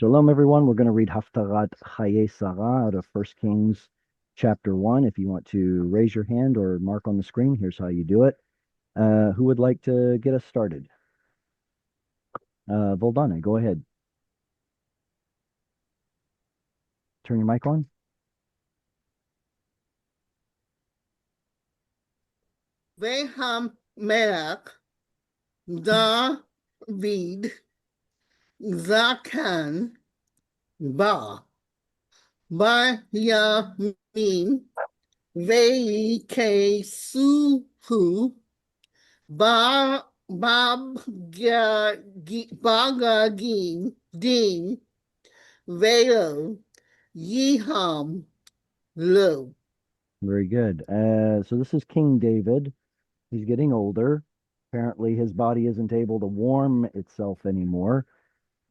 Shalom, everyone. We're going to read Haftarah Chayyei Sarah out of 1 Kings chapter 1. If you want to raise your hand or mark on the screen, here's how you do it. Who would like to get us started? Voldane, go ahead. Turn your mic on. Melech David Zakan Ba Yamin Veikesuhu Bagagin Din Velo Yiham Lo. Very good. So this is King David. He's getting older. Apparently, his body isn't able to warm itself anymore.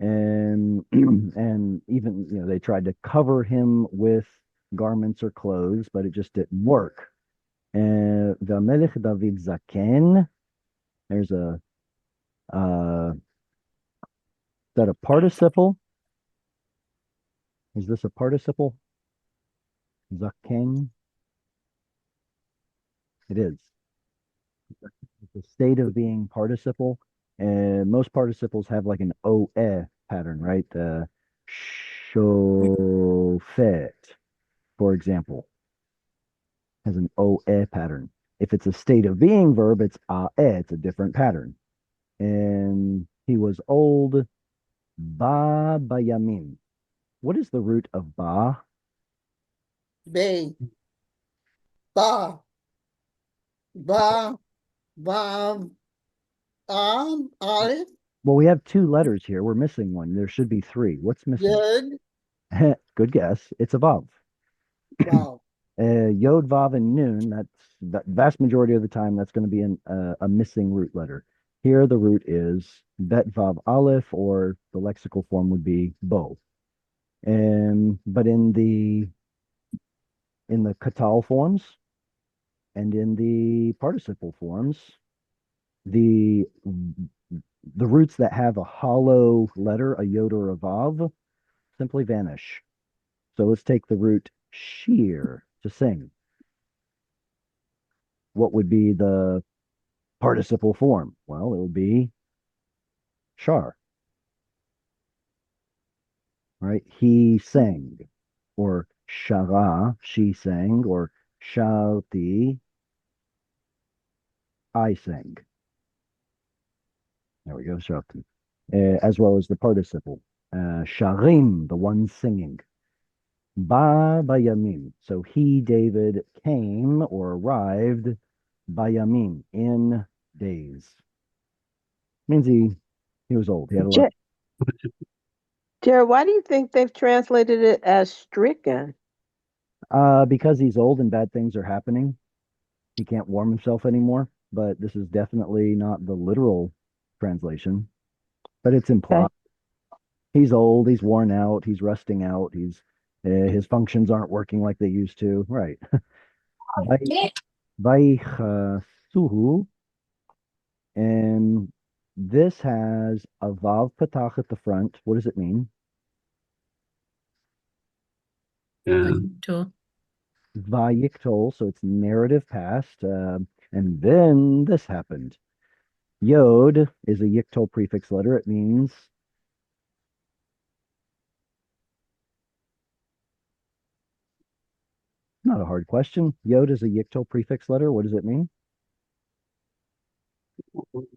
And and even they tried to cover him with garments or clothes, but it just didn't work. V'amelech David Zaken. There's a is that a participle? Is this a participle? Zaken. It is. It's a state of being participle, and most participles have like an oe pattern, right? Shofet, for example, has an oe pattern. If it's a state of being verb, it's ae. It's a different pattern. And he was old. Ba bayamin. What is the root of ba? Be Ba Ba Ba Aleph Well, we have two letters here. We're missing one. There should be three. What's missing? Yud Good guess. It's a vav. Vav. Yod, vav, and nun. That vast majority of the time, that's going to be a missing root letter. Here, the root is bet, vav, aleph, or the lexical form would be bo. But in the katal forms and in the participle forms, the roots that have a hollow letter, a yod or a vav, simply vanish. So let's take the root shear, to sing. What would be the participle form? Well, it would be shar, right? He sang, or shara, she sang, or sharti, I sang. There we go, sharti. As well as the participle. Sharim, the one singing. Ba bayamim. So he, David, came or arrived bayamim, in days. Means he was old. He had a lot. Jared, why do you think they've translated it as stricken? Because he's old and bad things are happening. He can't warm himself anymore. But this is definitely not the literal translation. But it's implied. Okay. He's old. He's worn out. He's rusting out. His functions aren't working like they used to. Right. Vaychasuhu, and this has a vav patach at the front. What does it mean? Vayiktol, so it's narrative past. And then this happened. Yod is a yiktol prefix letter. It means not a hard question. Yod is a yiktol prefix letter. What does it mean?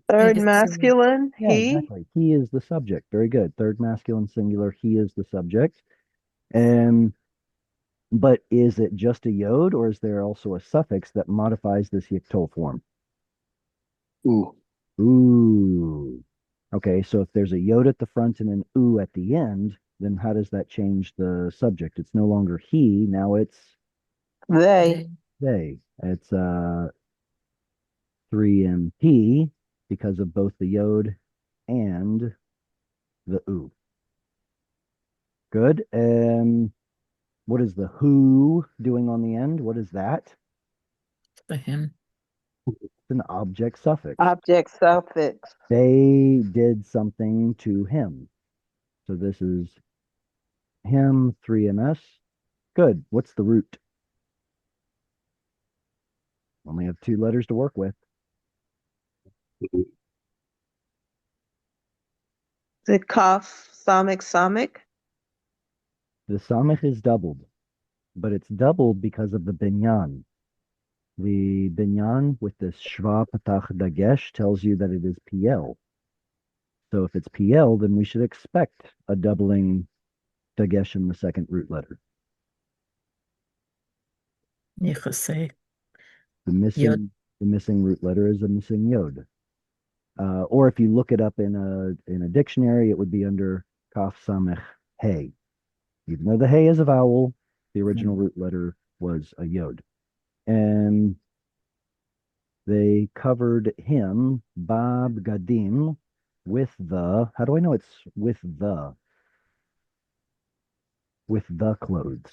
Third masculine, Yeah, he. exactly. He is the subject. Very good. Third masculine singular. He is the subject. But is it just a yod, or is there also a suffix that modifies this yiktol form? Ooh. Ooh. Okay, so if there's a yod at the front and an oo at the end, then how does that change the subject? It's no longer he, now it's They. they. It's 3MP because of both the yod and the oo. Good. What is the who doing on the end? What is that? For him. It's an object suffix. Object suffix. They did something to him. So this is him, 3ms. Good. What's the root? Only have two letters to work with. The Kaf, Samik. The samich is doubled, but it's doubled because of the binyan. The binyan with this shva patach dagesh tells you that it is PL. So if it's PL, then we should expect a doubling dagesh in the second root letter. Yechasei. The Yod. missing the missing root letter is a missing yod. Or if you look it up in a dictionary, it would be under kaf samech hey. Even though the hey is a vowel, the original root letter was a yod. And they covered him, Bab Gadim, with the, how do I know it's with the clothes?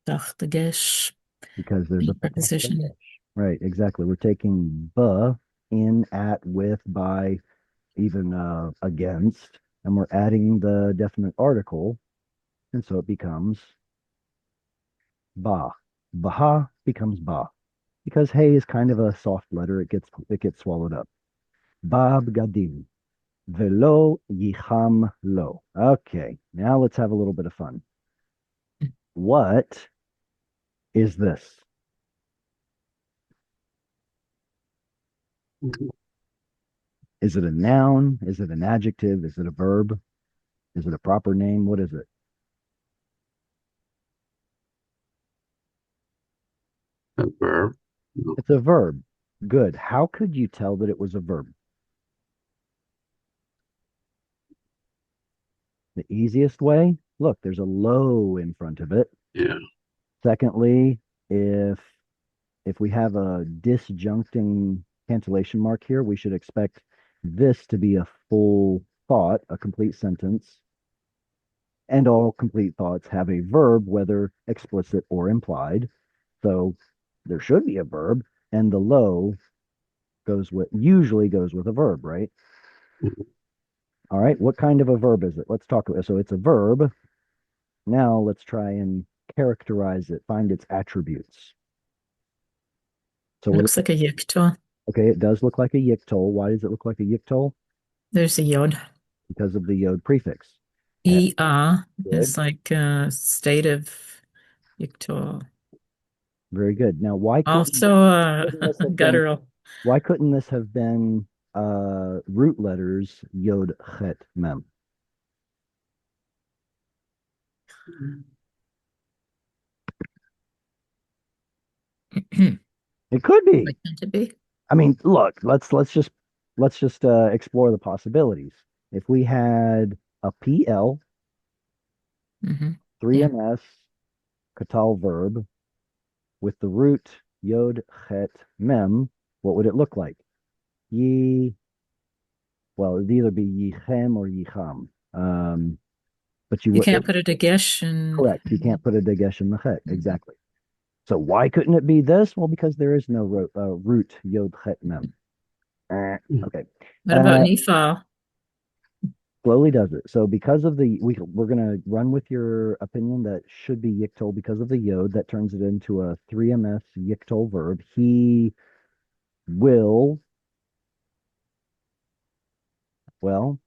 Dach Dagesh. Because there's a Preposition. right, exactly. We're taking the in, at, with, by, even against, and we're adding the definite article, and so it becomes ba. Baha becomes ba. Because hey is kind of a soft letter, it gets swallowed up. Bab Gadim. Velo yicham lo. Okay, now let's have a little bit of fun. What is this? Is it a noun? Is it an adjective? Is it a verb? Is it a proper name? What is it? A verb. No. It's a verb. Good. How could you tell that it was a verb? The easiest way? Look, there's a lo in front of it. Yeah. Secondly, if we have a disjuncting cancellation mark here, we should expect this to be a full thought, a complete sentence. And all complete thoughts have a verb, whether explicit or implied. So there should be a verb, and the lo usually goes with a verb, right? Mhm. All right, what kind of a verb is it? Let's talk about it. So it's a verb. Now let's try and characterize it, find its attributes. So what? Looks like a Yikto. Okay, it does look like a yiktol. Why does it look like a yiktol? There's a Yod. Because of the yod prefix. Is Good. like a state of Yikto. Very good. Now, why Also couldn't this have been guttural. why couldn't this have been root letters yod chet mem? It could Why be. can't it be? I mean, look, let's just explore the possibilities. If we had a PL, Hmm. Yeah. 3ms, katal verb with the root yod chet mem, what would it look like? Ye, well, it'd either be yichem or yicham. But you You would can't put a dagesh and correct. You can't put a dagesh in the chet. Exactly. So why couldn't it be this? Well, because there is no root yod chet mem. Okay. what about Uh, Nephi? slowly does it. So because of we're gonna run with your opinion that should be yiktol because of the yod that turns it into a 3ms yiktol verb. He will, well,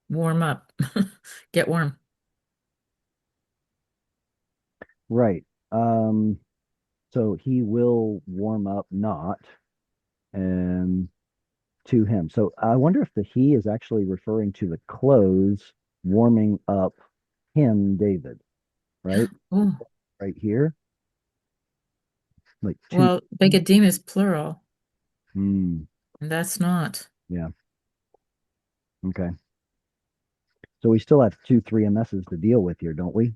Warm up. Get warm. right. Um, so he will warm up not and to him. So I wonder if the he is actually referring to the clothes warming up him, David, right? Oh, Right here, like to. well, Begadim is plural, Hmm, and that's not. yeah. Okay. So we still have two 3MSs to deal with here, don't we?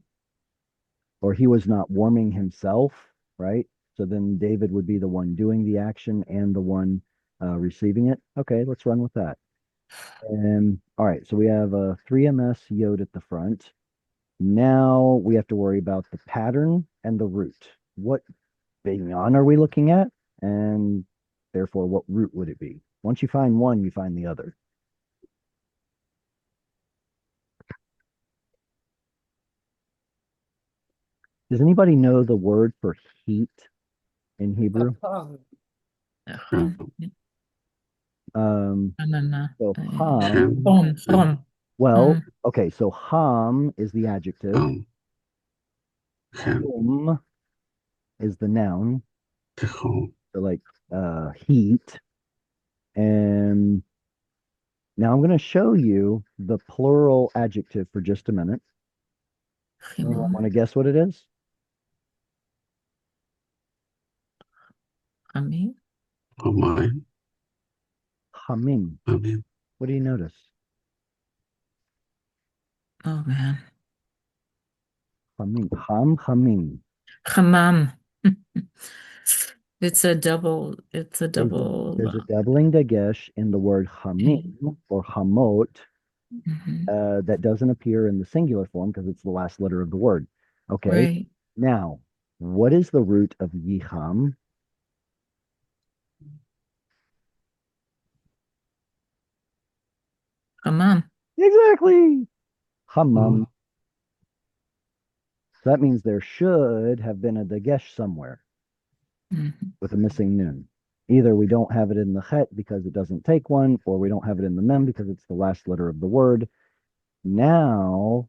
Or he was not warming himself, right? So then David would be the one doing the action and the one receiving it. Okay, let's run with that. And all right, so we have a 3MS yod at the front. Now we have to worry about the pattern and the root. What binyan are we looking at? And therefore, what root would it be? Once you find one, you find the other. Does anybody know the word for heat in Hebrew? Haftarah. Chum. Um, Anana. so ham, Ham. Chum. Chum. well, okay, so ham is the adjective, Um, ham. hum is the noun, Cajon. so like heat. And now I'm going to show you the plural adjective for just a minute. Anyone Chimum. want to guess what it is? Ami. Hamim. Hamim. Hamim. What do you notice? Oh man. Hamim. Hamim. Chamam. It's a There's a, double there's a doubling dagesh in the word hamim A. or hamot Mhm. that doesn't appear in the singular form because it's the last letter of the word. Okay. Right. Now, what is the root of yicham? Chamam. Exactly. Hamam. Oh, So that means there should have been a dagesh somewhere Mhm. with a missing noon. Either we don't have it in the chet because it doesn't take one, or we don't have it in the mem because it's the last letter of the word. Now,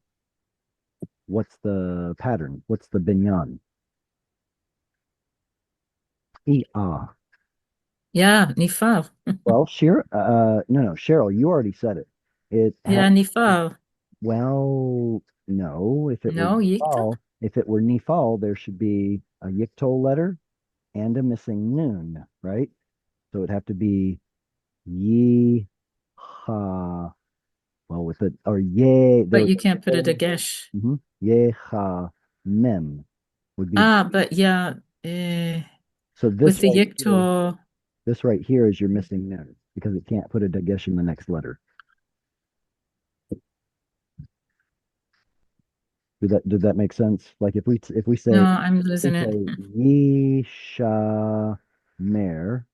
what's the pattern? What's the binyan? E-ah. Yeah, nifal. Well, no, Cheryl, you already said it. It has, Yeah, nifal. well, no, No, yikta? if it were nifal, there should be a yiktol letter and a missing noon, right? So it'd have to be ye ha, well, with it, or ye, there But was you can't put a dagesh. ye ha mem would be, Ah, but yeah, eh, so with the yikto, this right here is your missing noon because it can't put a dagesh in the next letter. Did that make sense? Like if we no, say I'm if we losing it. say Yisha Mer,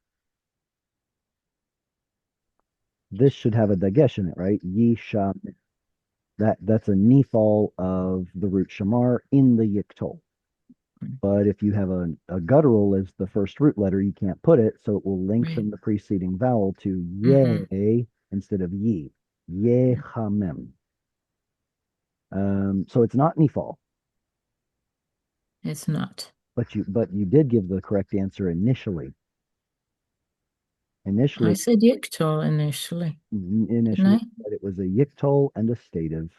this should have a dagesh in it, right? Yisha. That's a nifal of the root shamar in the yiktol. But if you have a guttural as the first root letter, you can't put it, so it will Right. lengthen the preceding vowel to Mm-hmm. ye instead of ye. Ye hamem. So it's not nifal, It's not. but you did give the correct answer initially. I Initially, said yikto initially, didn't initially I? said it was a yiktol and a stative.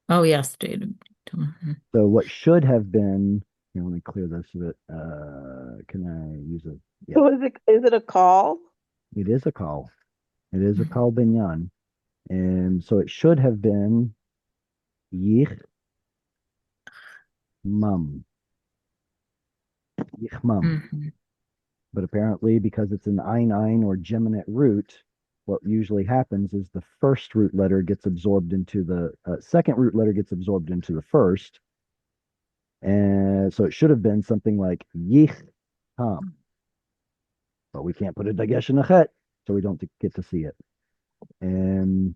Oh, yes, David. Mhm. So what should have been, let me clear this a bit. Can I use a, yeah, So is it a call? it is a call. It is a call binyan. And so it should have been yich mum, yichmam. Mhm. But apparently, because it's an ein or geminate root, what usually happens is the first root letter gets absorbed into the second root letter gets absorbed into the first. And so it should have been something like yich ham. But we can't put a dagesh in a chet, so we don't get to see it. And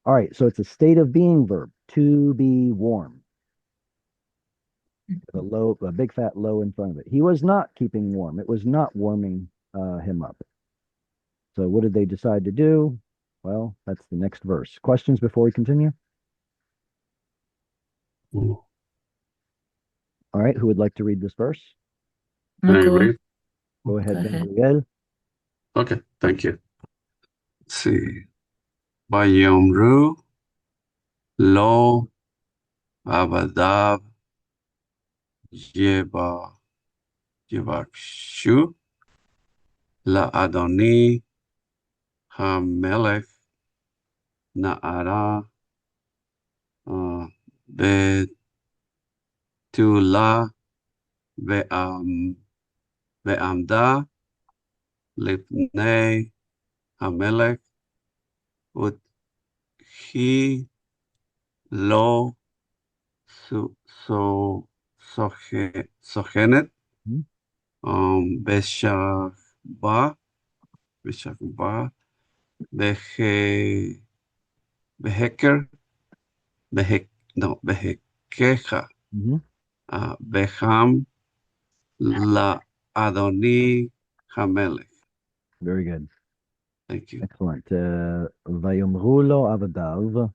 all right, so it's a state of being verb, to be warm, with a big fat low in front of it. He was not keeping warm. It was not warming him up. So what did they decide to do? Well, that's the next verse. Questions before we continue? oh. All right, who would like to read this verse? Can I'll I go. read? Go Go ahead, Ben ahead. Guriel. Okay, thank you. Let's see. Vayomru lo abadav yeba yevakshu la adoni hamelech na'ara uh, betula ve'am ve'amda lipnei hamelech uthi lo so so sochenet Mhm. Beshachba, Beshachba, Behe, Beheker, Behek, no, Behekecha, Mhm. Beham la Adoni Hamelech. Very good. Thank you. Excellent. Vayomru lo avadav.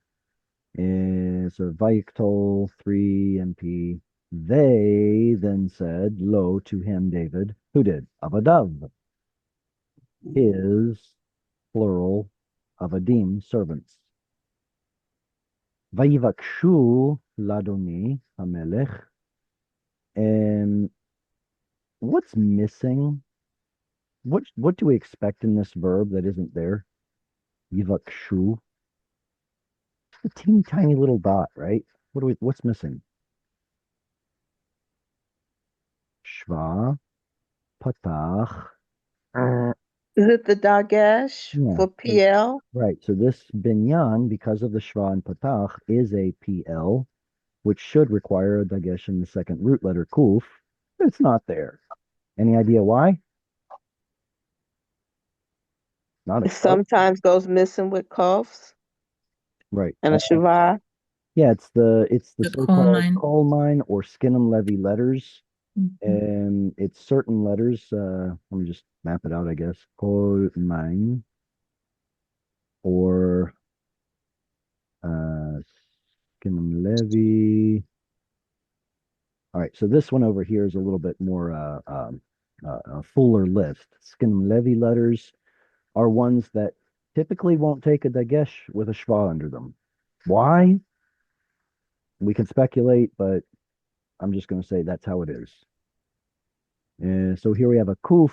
So Vayiktol 3 MP. They then said, lo, to him, David. Who did? Avadav. His, plural, avadim, servants. Vayivakshu ladoni hamelech. And what's missing? What do we expect in this verb that isn't there? Yivakshu. A teeny tiny little dot, right? What's missing? Shva, patach. Is it the Dagesh Yeah, for PL? right. So this binyan, because of the shva and patach, is a PL, which should require a dagesh in the second root letter kuf. But it's not there. Any idea why? Not a It clue. sometimes goes missing with coughs Right. and a Shiva. Yeah, it's the The coal so-called mine. coal mine or Skinnem levy letters, Mhm. and it's certain letters. Let me just map it out, I guess. Coal mine or uh, Skinnem levy. All right, so this one over here is a little bit more a fuller list. Skinnem levy letters are ones that typically won't take a dagesh with a shva under them. Why? We can speculate, but I'm just going to say that's how it is. So here we have a kuf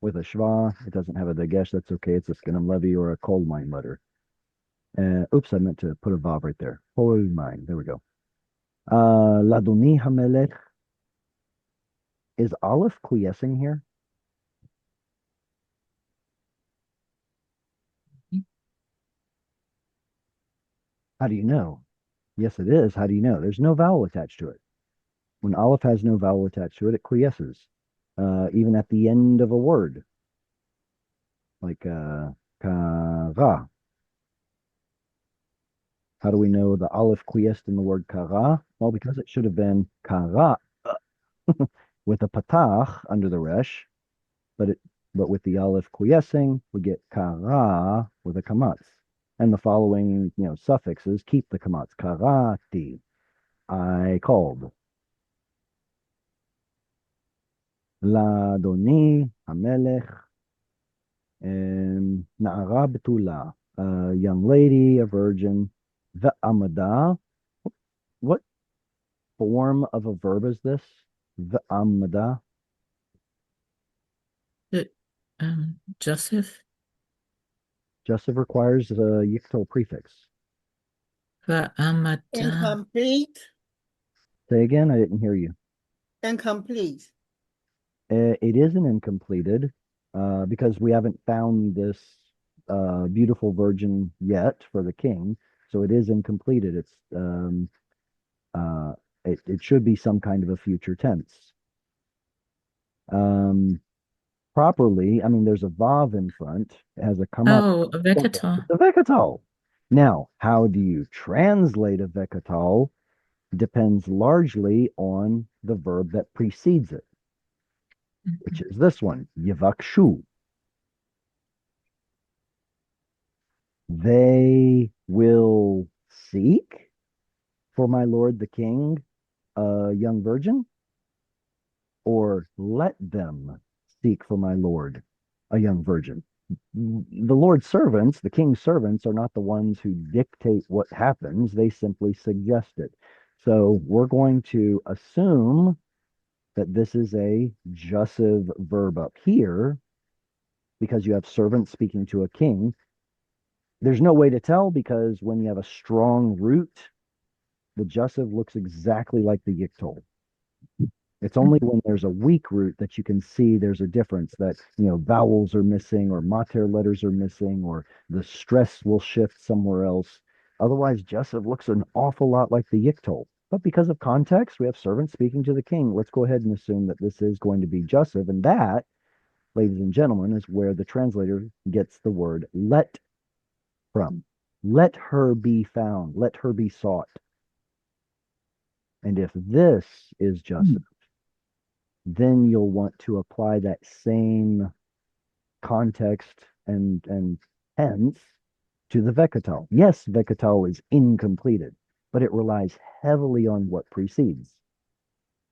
with a shva. It doesn't have a dagesh. That's okay. It's a skinam levy or a coal mine letter. Oops, I meant to put a vav right there. Coal mine. There we go. Ladoni hamelech. Is Aleph quiescing here? How do you know? Yes, it is. How do you know? There's no vowel attached to it. When Aleph has no vowel attached to it, it quiesces. Even at the end of a word, like kara. How do we know the Aleph quiesced in the word kara? Well, because it should have been kara with a patach under the resh, but with the Aleph quiescing, we get kara with a kamatz. And the following, suffixes keep the kamatz. Karati, I called. Ladoni, hamelech, and na'ara betula, a young lady, a virgin. Ve'amada, what form of a verb is this? Ve'amada. Joseph. Joseph requires a yictol prefix. Va'amada. Incomplete. Say again, I didn't hear you. Incomplete. It isn't incompleted because we haven't found this beautiful virgin yet for the king. So it is incompleted. Uh, it should be some kind of a future tense. Um, Properly, I mean, there's a vav in front. It has a kamat. Oh, a It's vegetal. a vekatal. Now, how do you translate a vekatal? Depends largely on the verb that precedes it, which is this one, yivakshu. They will seek for my lord the king a young virgin, or let them seek for my lord a young virgin. The Lord's servants, the king's servants, are not the ones who dictate what happens. They simply suggest it. So we're going to assume that this is a jussive verb up here because you have servants speaking to a king. There's no way to tell because when you have a strong root, the jussive looks exactly like the yiktol. It's only when there's a weak root that you can see there's a difference that, vowels are missing or mater letters are missing or the stress will shift somewhere else. Otherwise, jussive looks an awful lot like the yiktol. But because of context, we have servants speaking to the king. Let's go ahead and assume that this is going to be jussive. And that, ladies and gentlemen, is where the translator gets the word let from. Let her be found. Let her be sought. And if this is Joseph, then you'll want to apply that same context and tense to the Vekatal. Yes, Vekatal is incompleted, but it relies heavily on what precedes.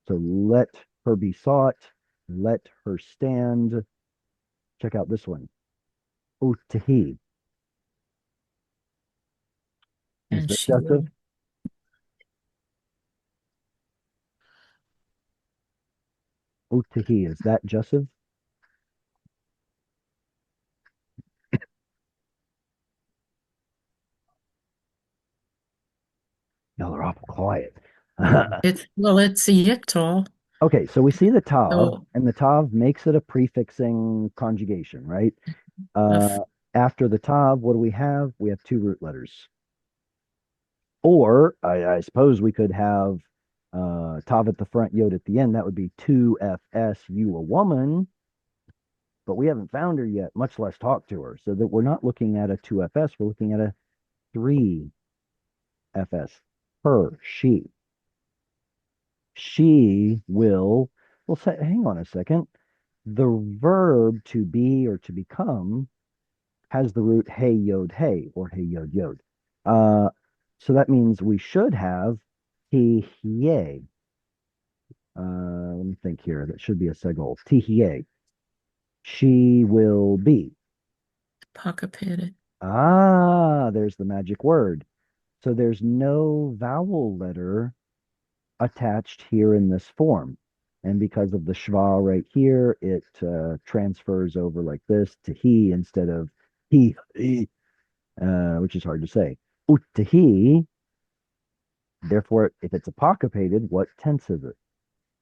So let her be sought, let her stand. Check out this one. Utahi. Is And that she will. Joseph? Utahi, is that Joseph? Y'all are awful quiet. It's a Yictal. Okay, so we see the tav, So and the tav makes it a prefixing conjugation, right? of After the tav, what do we have? We have two root letters. Or I suppose we could have tav at the front, yod at the end. That would be 2fs, you a woman, but we haven't found her yet, much less talked to her. So that we're not looking at a 2fs, we're looking at a 3fs. Her, she. She will, well, say, hang on a second. The verb to be or to become has the root hey yod hey or hey yod yod. Uh, so that means we should have tihyeh. Let me think here. That should be a segol. Tihyeh. She will be. Pakapere. Ah, there's the magic word. So there's no vowel letter attached here in this form. And because of the schwa right here, it transfers over like this to he instead of he, which is hard to say. Utahi, therefore, if it's apocryphated, what tense is it?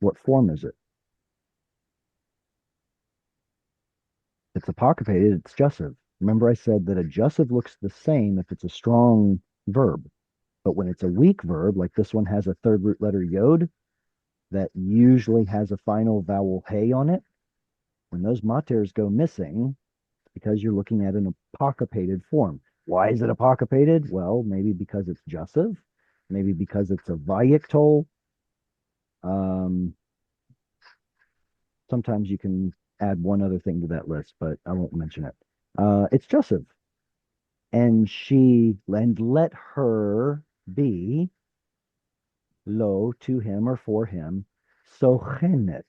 What form is it? If it's apocryphated, it's jussive. Remember, I said that a jussive looks the same if it's a strong verb. But when it's a weak verb, like this one has a third root letter yod, that usually has a final vowel hey on it. When those maters go missing, because you're looking at an apocryphated form. Why is it apocryphated? Well, maybe because it's jussive, maybe because it's a vayiktol. Um, Sometimes you can add one other thing to that list, but I won't mention it. It's jussive. And let her be lo to him or for him, sochenet.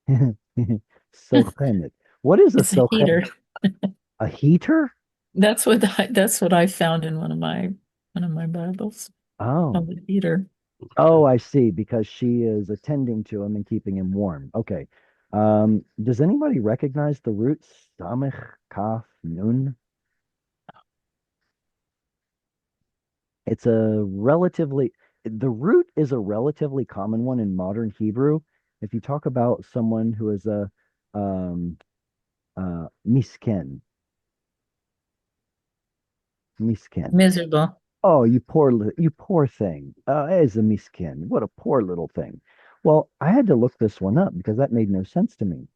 Sochenet. What is a It's a heater. sochenet? A heater? That's what I found in one of my Bibles. Oh. Of a heater. Oh, I see, because she is attending to him and keeping him warm. Okay. Does anybody recognize the root samich kaf nun? It's a relatively, the root is a relatively common one in modern Hebrew. If you talk about someone who is a um, misken, misken. Miserable. Oh, you poor thing. Is a miskin. What a poor little thing. Well, I had to look this one up because that made no sense to me.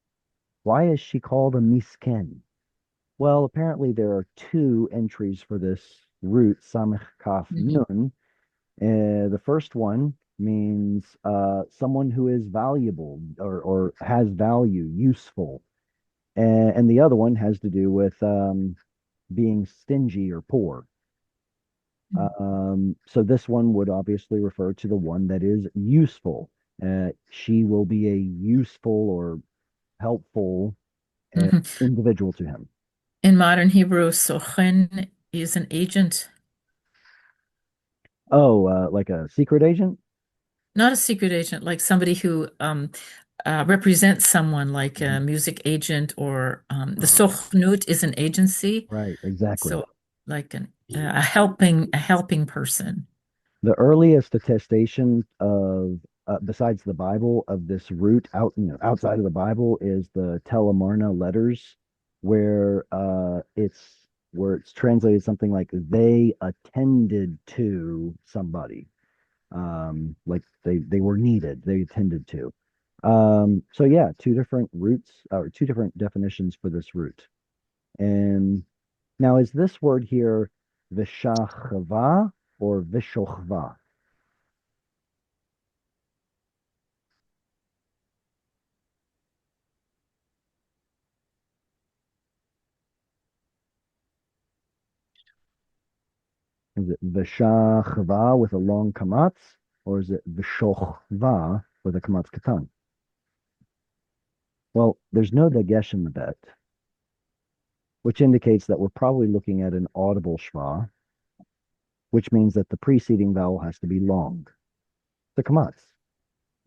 Why is she called a miskin? Well, apparently there are two entries for this root, samech kaf Mhm. nun. The first one means someone who is valuable or has value, useful. And the other one has to do with being stingy or poor. So this one would obviously refer to the one that is useful. She will be a useful or helpful Mhm. individual to him. In modern Hebrew, sochen is an agent, Oh, like a secret agent? not a secret agent, like somebody who represents someone, like a Mhm. music agent, or the Oh, sochnut is an agency, right, exactly. so like a helping person. The earliest attestation of, besides the Bible, of this root outside of the Bible is the Telemarna letters, where it's translated something like they attended to somebody, like they were needed, they attended to. So yeah, two different roots or two different definitions for this root. And now, is this word here vishachava or vishochva? Is it v'shachva with a long kamatz, or is it v'shochva with a kamatz katan? Well, there's no dagesh in the bet, which indicates that we're probably looking at an audible shva, which means that the preceding vowel has to be long. The kamatz.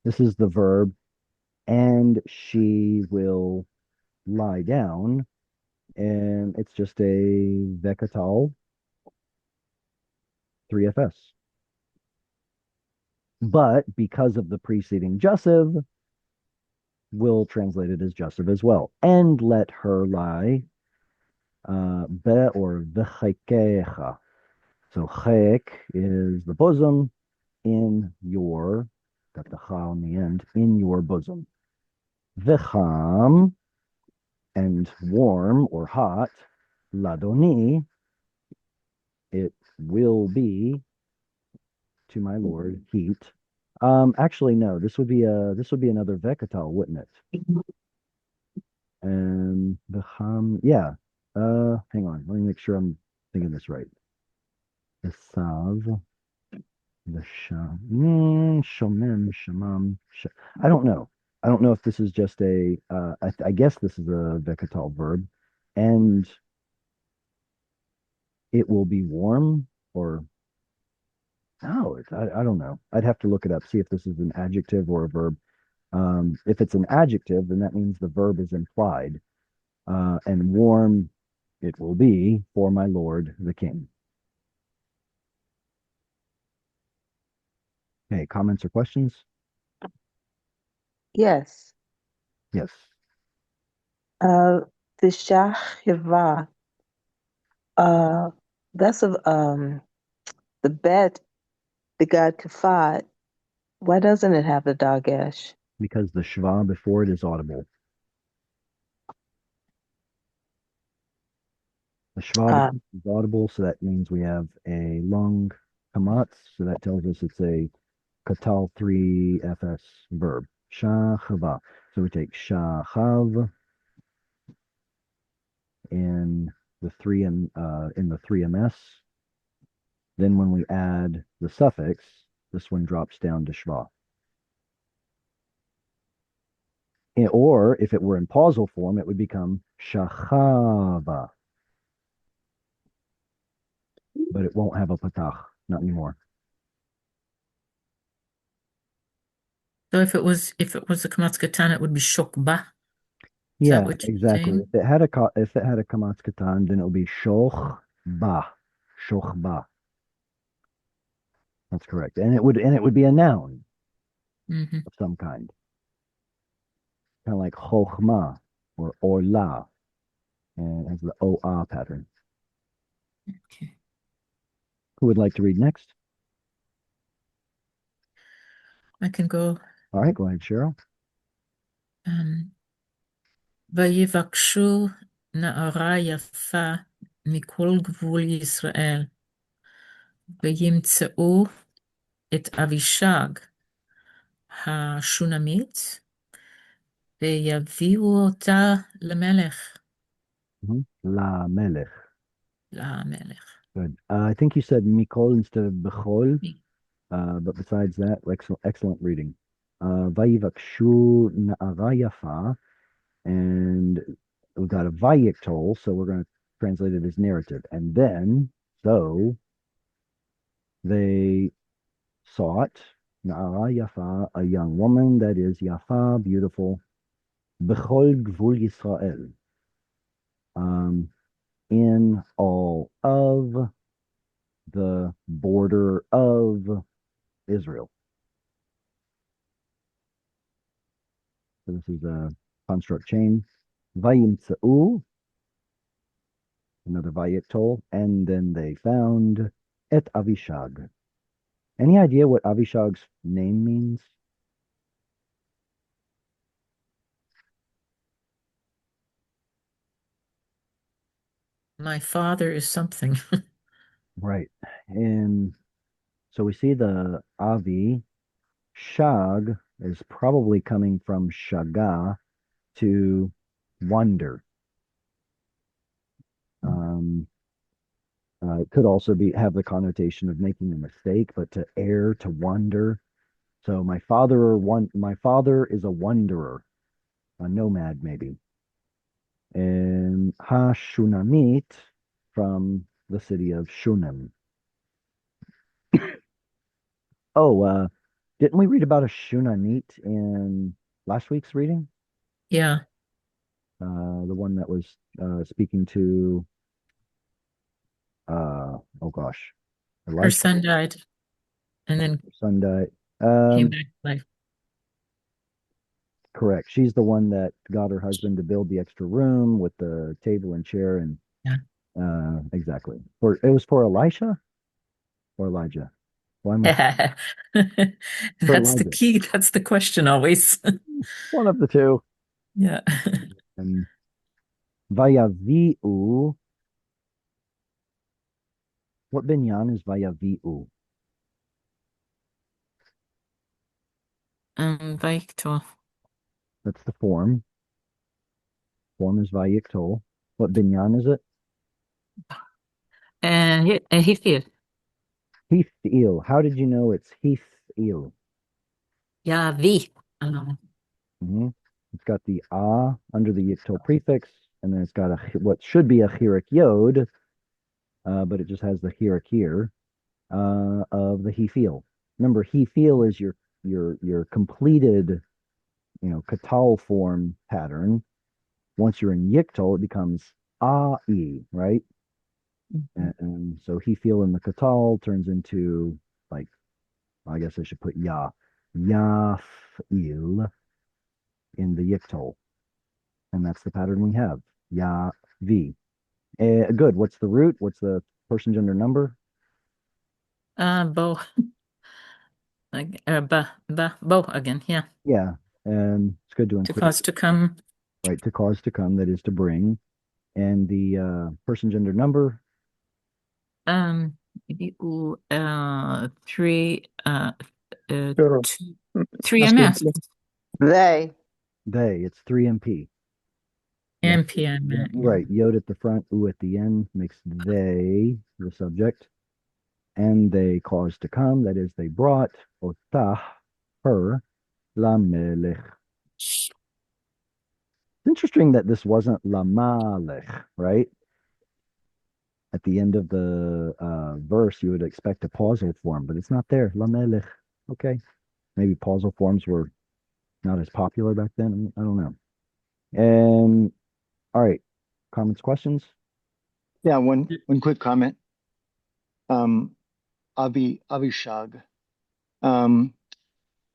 This is the verb, and she will lie down, and it's just a vekatal 3fs. But because of the preceding jussiv, we'll translate it as jussiv as well. And let her lie, be or v'chaikecha. So chayek is the bosom in your, got the cha on the end, in your bosom. V'cham, and warm or hot, ladoni, it will be to my lord heat. Actually, no, this would be another vekatal, wouldn't it? And v'cham, yeah. Hang on, let me make sure I'm thinking this right. The sav, the sham, shomem, shamam. I don't know. I don't know if this is just a. I guess this is a vekatal verb, and it will be warm, or no, I don't know. I'd have to look it up, see if this is an adjective or a verb. If it's an adjective, then that means the verb is implied. And warm it will be for my lord the king. Okay, comments or questions? Yes. Yes. The Shahriva, that's the bet, the god Kafat. Why doesn't it have the Dagesh? Because the shva before it is audible. The shva Uh, before it is audible, so that means we have a long kamatz, so that tells us it's a katal 3fs verb. Shachava. So we take shachav in the in the 3ms. Then when we add the suffix, this one drops down to shva. Or if it were in pausal form, it would become shachava. But it won't have a patach, not anymore. So if it was a kamatz katan, it would be shokba. Is that Yeah, what you're exactly. saying? If it had a kamatz katan, then it would be shoch ba, shoch ba. That's correct, and it would be a noun Mm-hmm. of some kind of like chochma or ola, and it has the oa pattern. Okay. Who would like to read next? I can go. All right, go ahead, Cheryl. ויבקשו נערה יפה מכל גבול ישראל, וימצאו את אבישג השונמית, ויביאו אותה למלך. La melech. למלך. Good. I think you said mikol instead of bechol. But besides that, excellent reading. Vayivakshu na'ara yafa, and we've got a vayiktol, so we're going to translate it as narrative. And then, so they sought na'ara yafa, a young woman that is yafa, beautiful, bechol gvul Yisrael, in all of the border of Israel. So this is a construct chain. Vayimtsa'u, another vayiktol, and then they found et Avishag. Any idea what Avishag's name means? My father is something. Right. And so we see the Avi, Shag is probably coming from Shaga to wonder. It could also be have the connotation of making a mistake, but to err, to wonder. So my father is a wanderer, a nomad maybe. And Ha Shunamit from the city of Shunem. Oh, didn't we read about a Shunamite in last week's reading? Yeah. The one that was speaking to oh gosh, Her Elisha, son died and then son died. came back to life. Correct. She's the one that got her husband to build the extra room with the table and chair and Yeah. exactly. For it was for Elisha or Elijah. Why am I for That's the Elijah? key. That's the question always. One of the two. Yeah. And Vayavi'u. What binyan is Vayavi'u? Victor. That's the form. Form is Vayiktol. What binyan is it? And he feared. Hithil. How did you know it's Hithil? Yeah, V. hmm It's got the under the Yiktol prefix, and then it's got what should be a Chirik Yod, but it just has the Chirik here of the Hifil. Remember, Hifil is your completed, Katal form pattern. Once you're in Yiktol, it becomes A-E, right? And so Hifil in the Katal turns into, like, I guess I should put Ya. Yafil in the Yiktol. And that's the pattern we have. Ya V. Good. What's the root? What's the person, gender, number? Bo. Bo again. Yeah. Yeah. And it's good to To include, cause to come. right? To cause to come, that is to bring. And the person, gender, number. Um, three, Sure. three Must be MS. They. They. It's 3MP. Yeah. NPM. Yeah, right. Yod at the front, U at the end makes they the subject. And they caused to come, that is, they brought Otah, her, La Melech. It's interesting that this wasn't La Malech, right? At the end of the verse, you would expect a pausal form, but it's not there. La Melech. Okay. Maybe pausal forms were not as popular back then. I don't know. And all right, comments, questions? Yeah, one quick comment. Avishag. Um,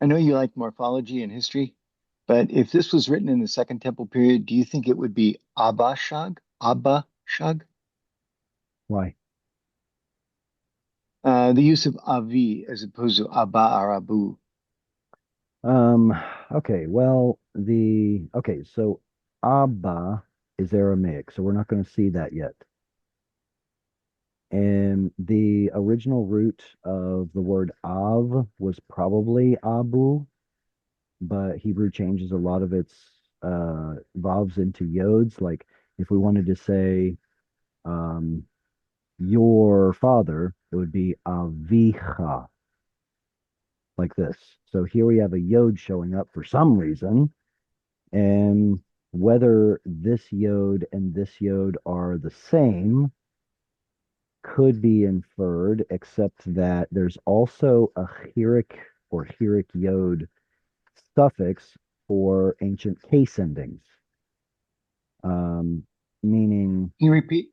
I know you like morphology and history, but if this was written in the Second Temple period, do you think it would be Abashag? Abashag? Why? The use of Avi as opposed to Abba or Abu. Um, okay, well, so Abba is Aramaic, so we're not going to see that yet. And the original root of the word Av was probably Abu, but Hebrew changes a lot of its vowels into yods. Like if we wanted to say um, your father, it would be Avicha, like this. So here we have a yod showing up for some reason, and whether this yod and this yod are the same could be inferred, except that there's also a Hirik or Hirik yod suffix for ancient case endings, um, meaning, Can you repeat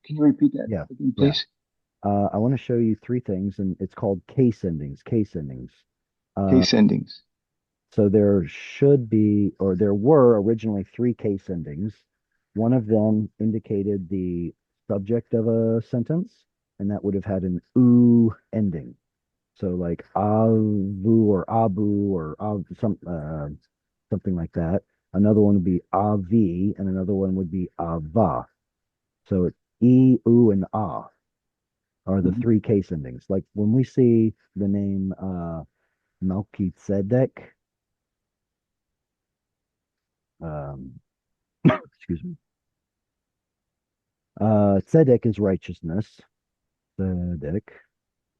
that yeah, again, yeah. please? I want to show you three things, and it's called case endings, case endings. Case endings. So there should be, or there were originally three case endings. One of them indicated the subject of a sentence, and that would have had an oo ending. So like avu or abu or something like that. Another one would be avi, and another one would be ava. So it's e, u, and ah are the Mhm. three case endings. Like when we see the name Melchizedek, um, excuse me. Tzedek is righteousness. Tzedek.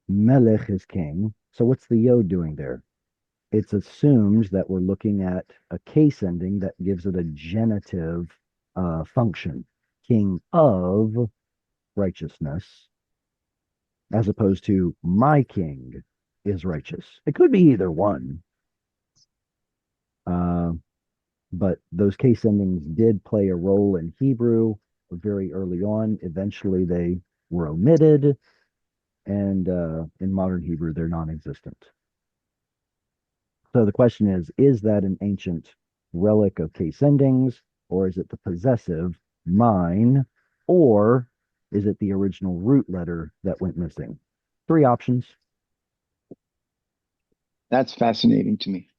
Melech is king. So what's the yod doing there? It's assumed that we're looking at a case ending that gives it a genitive function. King of righteousness, as opposed to my king is righteous. It could be either one. Uh, but those case endings did play a role in Hebrew very early on. Eventually, they were omitted, and in modern Hebrew, they're non-existent. So the question is that an ancient relic of case endings, or is it the possessive mine, or is it the original root letter that went missing? Three options. That's fascinating to me.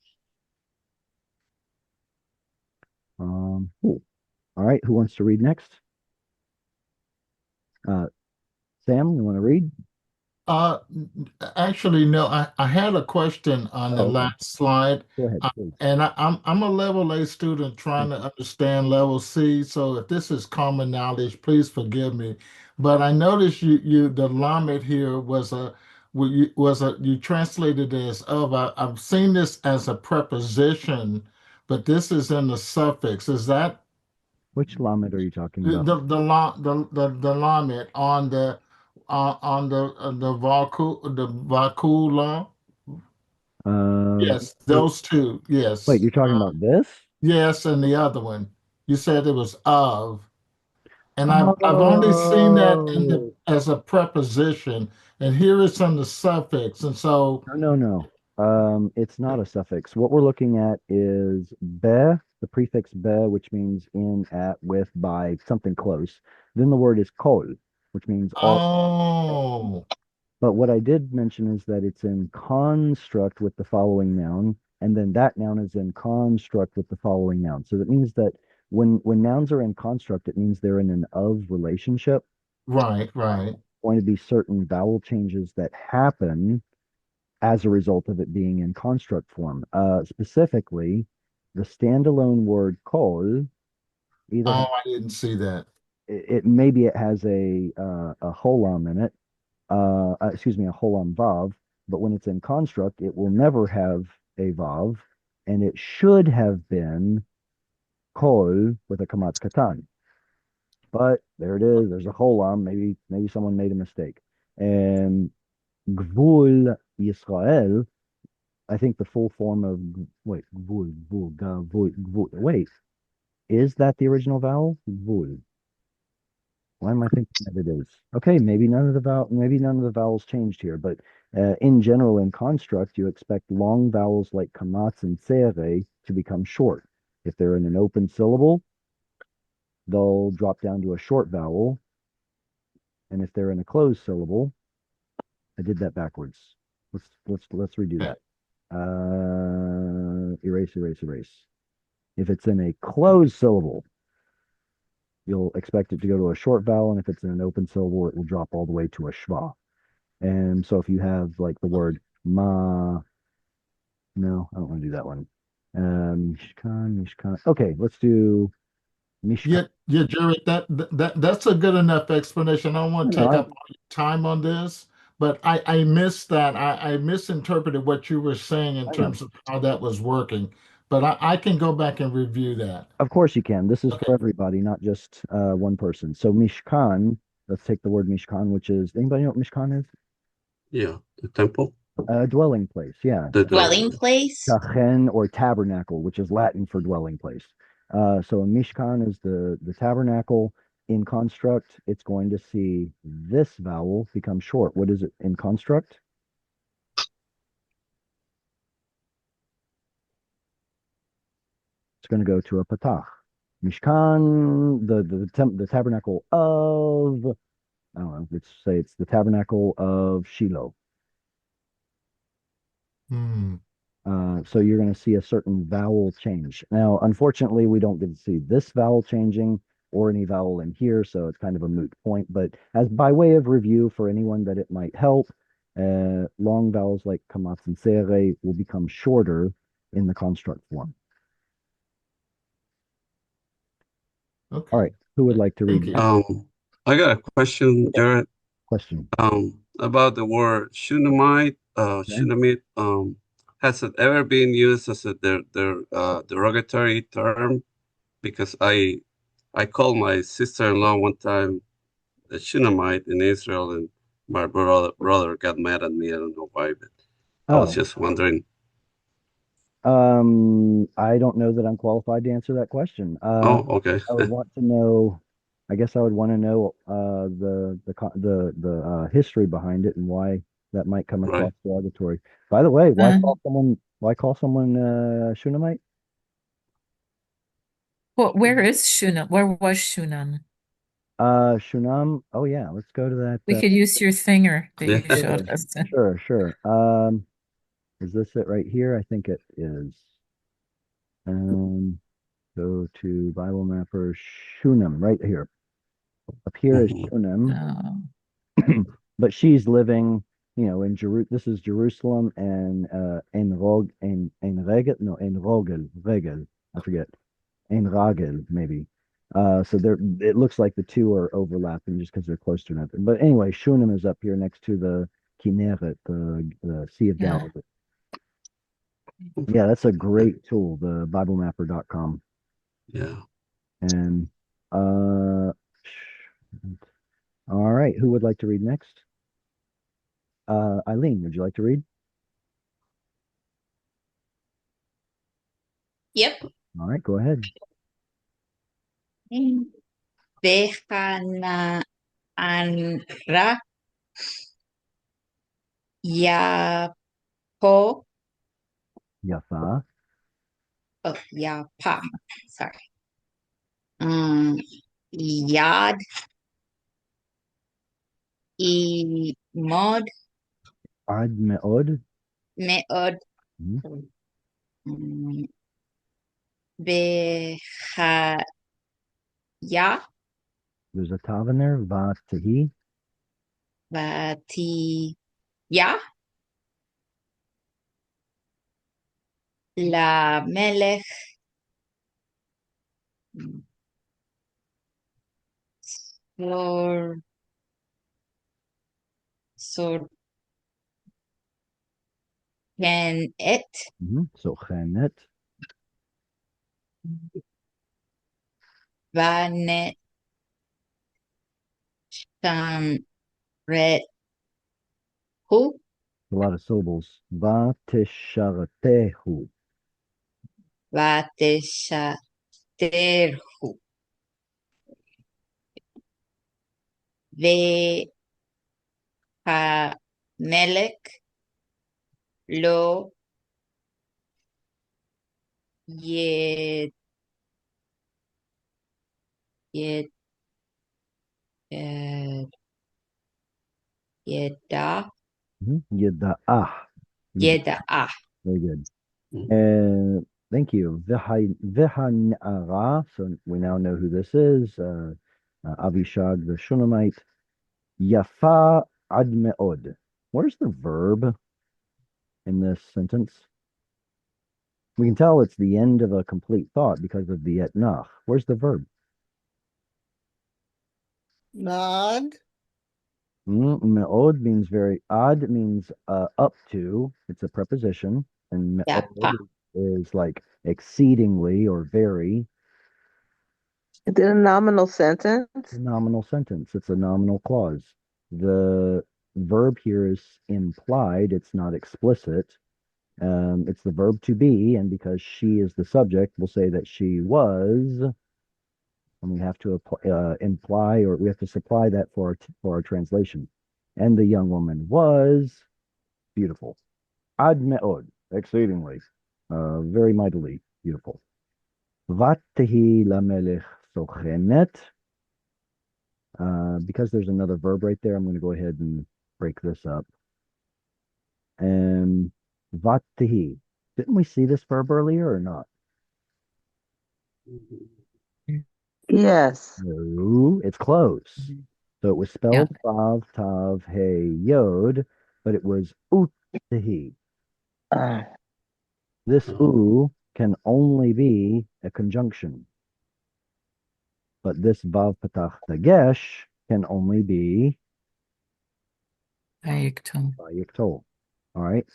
Cool. All right, who wants to read next? Uh, Sam, you want to read? Uh, Actually, no. I had a question on the Oh, okay. last slide, Go ahead, please. and I'm a level A student trying to understand level C. So if this is common knowledge, please forgive me. But I noticed you the lamed here you translated it as of. I've seen this as a preposition, but this is in the suffix. Is that Which Lamed are you talking the about? the lamed on the vacula? Uh, Yes, those two. wait, Yes. you're talking about this? Yes, and the other one. You said it was of. And I've only seen that in the Oh, as a preposition, and here it's on the suffix. And so, no. It's not a suffix. What we're looking at is be, the prefix be, which means in, at, with, by, something close. Then the word is kol, which means all. oh, But what I did mention is that it's in construct with the following noun, and then that noun is in construct with the following noun. So that means that when nouns are in construct, it means they're in an of relationship. right. Going to be certain vowel changes that happen as a result of it being in construct form. Specifically, the standalone word kol either Oh, has, I didn't see that. it maybe it has a holam in it, excuse me, a holam vav, but when it's in construct, it will never have a vav, and it should have been kol with a kamatz katan. But there it is. There's a holam. Maybe someone made a mistake. And gvul Yisrael, I think the full form of wait, gvul, gvul, gavul, gvul. Wait, is that the original vowel? Gvul. Why am I thinking that it is? Okay, maybe none of the vowels changed here, but in general, in construct, you expect long vowels like kamatz and tsere to become short. If they're in an open syllable, they'll drop down to a short vowel, and if they're in a closed syllable, I did that backwards. Let's redo Okay. that. Erase. If it's in a closed syllable, you'll expect it to go to a short vowel, and if it's in an open syllable, it will drop all the way to a schwa. And so if you have like the word ma, no, I don't want to do that one. Mishkan. Okay, let's do Mishkan. Jared, that's a good enough explanation. I don't want to No, take up all your time on this, but I missed that. I misinterpreted what you were saying in I know. terms of how that was working. But I can go back and review that. Of course you can. This is Okay. for everybody, not just one person. So Mishkan, let's take the word Mishkan, which is, anybody know what Mishkan is? Yeah, the temple, A dwelling place. Yeah. the Dwelling dwelling. place? Tachen or tabernacle, which is Latin for dwelling place. So a Mishkan is the tabernacle. In construct, it's going to see this vowel become short. What is it in construct? It's going to go to a patach. Mishkan, the tabernacle of, I don't know, let's say it's the tabernacle of Shiloh. Hmm. So you're going to see a certain vowel change. Now, unfortunately, we don't get to see this vowel changing or any vowel in here, so it's kind of a moot point. But as by way of review for anyone that it might help, long vowels like kamatz and sere will become shorter in the construct form. All Okay. right, who would like to Thank read you. next? I got a question, Jared. Question. About the word Shunammite, Okay. Shunammite, has it ever been used as a derogatory term? Because I called my sister-in-law one time a Shunammite in Israel, and my brother got mad at me. I don't know why, but I was Oh, just wondering. I don't know that I'm qualified to answer that question. Oh, okay. I would want to know, I guess I would want to know the history behind it and why that might come across Right. derogatory. By the way, Uh, why call someone Shunammite? well, where is Shunan? Where was Shunan? Shunam. Oh yeah, let's go to that. We could use your thinger that you Yeah. showed Sure, us. sure. Is this it right here? I think it is. Um, go to Bible Mapper Shunem right here. Up here is Mhm. Shunem, Oh, but she's living, in This is Jerusalem and En Regel, no, En Regel. I forget. En Ragel, maybe. So it looks like the two are overlapping just because they're close to another. But anyway, Shunem is up here next to the Kinneret, the Sea of yeah. Galilee. Yeah, that's a great tool, the BibleMapper.com. Yeah. And all right, who would like to read next? Eileen, would you like to read? Yep. All right, go ahead. Vejana anra yapo Yafa, yapa. Sorry. Yad imod Ad Meod. meod Mhm. um, behaya There's a tav in there. Va Tehi. vatiya la melech sor sorkenet So Chenet, vanet shamret hu a lot of syllables. Va Tishartehu. vateshaterhu ve melech lo yed yed yeda Yeda'ah. yedaah. Very good. Mhm. And thank you. Vihanara. So we now know who this is. Avishag the Shunammite. Yafa ad me'od. Where's the verb in this sentence? We can tell it's the end of a complete thought because of the etnach. Where's the verb? Nod. Me'od means very, ad means up to. It's a preposition. And Yapa. me'od is like exceedingly or very. Is it a nominal sentence? A nominal sentence. It's a nominal clause. The verb here is implied. It's not explicit. It's the verb to be, and because she is the subject, we'll say that she was, and we have to imply, or we have to supply that for our translation. And the young woman was beautiful. Ad me'od, exceedingly, very mightily beautiful. Vatihi lamelech sochenet. Because there's another verb right there, I'm going to go ahead and break this up. And vatihi. Didn't we see this verb earlier or not? Yes. No, it's close. So it was Yeah. spelled Vav, Tav, Hey, Yod, but it was Utahi. Uh, This Oh, U can only be a conjunction, but this Vav Patach Dagesh can only be Vayikton. Vayiktol. All right.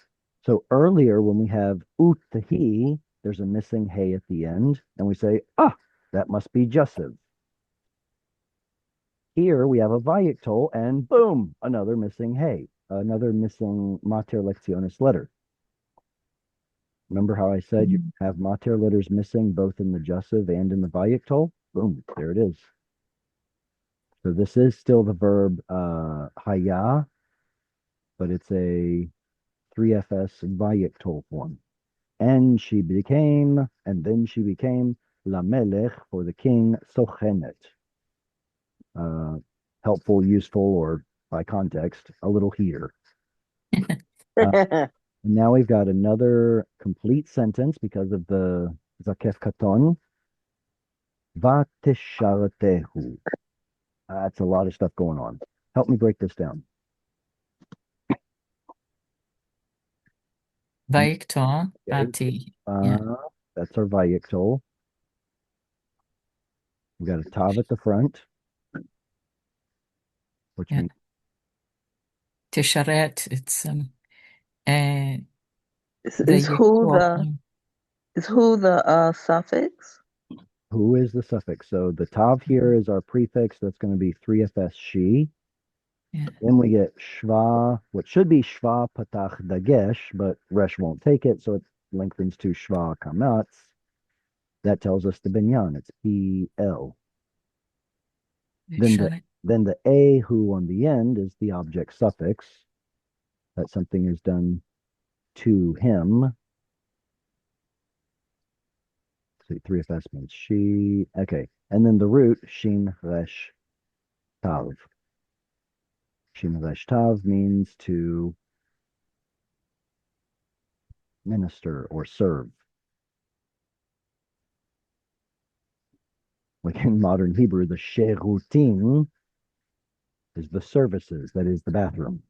So earlier when we have utahi, there's a missing hey at the end, and we say, that must be Jussiv. Here we have a Vayiktol, and boom, another missing hey, another missing Mater Lectionis letter. Remember how I said you have Mater letters missing both in the Jussiv and in the Vayiktol? Boom, there it is. So this is still the verb haya, but it's a 3fs Vayiktol form. And she became, and then she became La Melech for the king, Sochenet. Helpful, useful, or by context, a little heater. And now we've got another complete sentence because of the Zakef Katon. Vatesharetehu. That's a lot of stuff going on. Help me break this down. Vayikton. Okay. Vati. Yeah. That's our Vayiktol. We've got a Tav at the front, which Yeah. means Tisharet. It's the Is who Yiktor. the suffix? who is the suffix. So the Tav here is our prefix. That's going to be 3fs she. Yeah. Then we get shva, what should be shva patach dagesh, but resh won't take it, so it lengthens to shva kamatz. That tells us the binyan. It's PL. Then the a who on the end is the object suffix. That something is done to him. So 3fs means she. Okay. And then the root, shin resh tav. Shin resh tav means to minister or serve. Like in modern Hebrew, the sherutim is the services, that is the bathroom.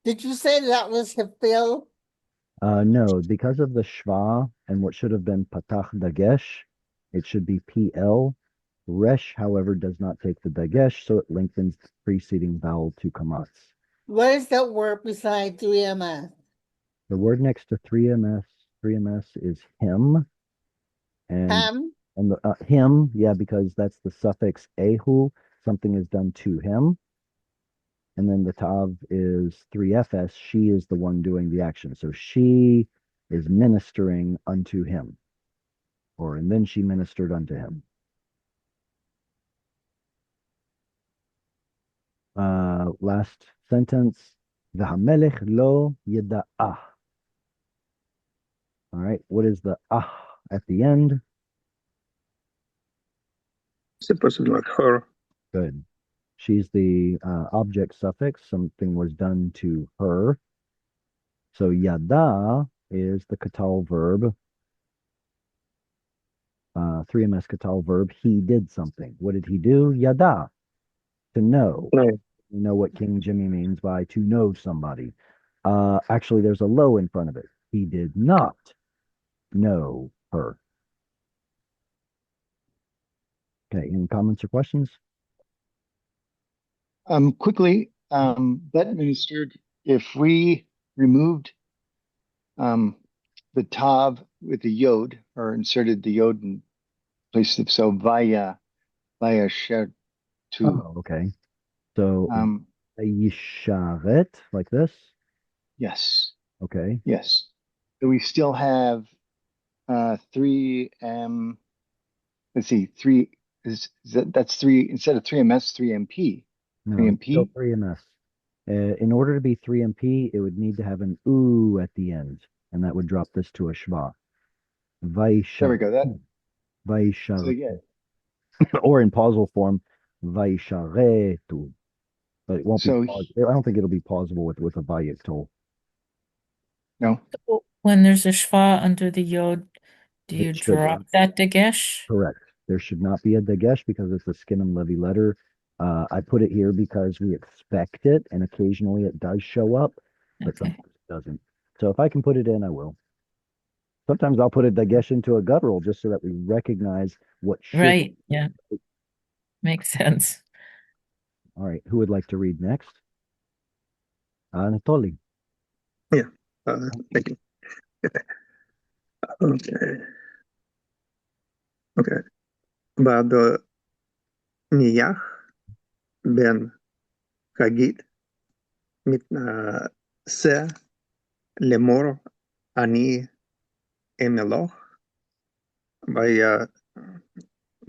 Did you say that was Hafil? No, because of the shva and what should have been patach dagesh, it should be PL. Resh, however, does not take the dagesh, so it lengthens the preceding vowel to kamatz. What is that word beside 3MS? The word next to 3ms is him. And Ham? and the him, yeah, because that's the suffix ehu, something is done to him. And then the tav is 3fs, she is the one doing the action. So she is ministering unto him. And then she ministered unto him. Last sentence. V'hamelech lo yeda'ah. All right, what is the at the end? Supposed to be like her. Good. She's the object suffix. Something was done to her. So yada is the katal verb. 3ms katal verb. He did something. What did he do? Yada. To know. No. You know what King Jimmy means by to know somebody. Actually, there's a low in front of it. He did not know her. Okay, any comments or questions? Quickly, but ministered, if we removed the tav with the yod or inserted the yod in place of so vaya sher to Okay. So a yisharet like this. yes. Okay. Yes. So we still have three let's see, that's three instead of 3ms, 3mp. No, 3mp. still 3ms. In order to be 3mp, it would need to have an oo at the end, and that would drop this to a shva. There we go. That Vaishar. so yeah. Or in pausal form, vaisharetu. But it won't be. So I don't think it'll be pausable with a vayik toll. no. When there's a shva under the yod, do you It should drop not. that dagesh? Correct. There should not be a dagesh because it's a Skinnem Levy letter. I put it here because we expect it, and occasionally it does show up, but Okay. sometimes it doesn't. So if I can put it in, I will. Sometimes I'll put a dagesh into a guttural just so that we recognize what should. Right. Yeah. Makes sense. All right. Who would like to read next? Anatoly. Yeah. Thank you. Okay. Okay. بعد نياح بن חגית מתנשא לאמור אני אמלוך ויה-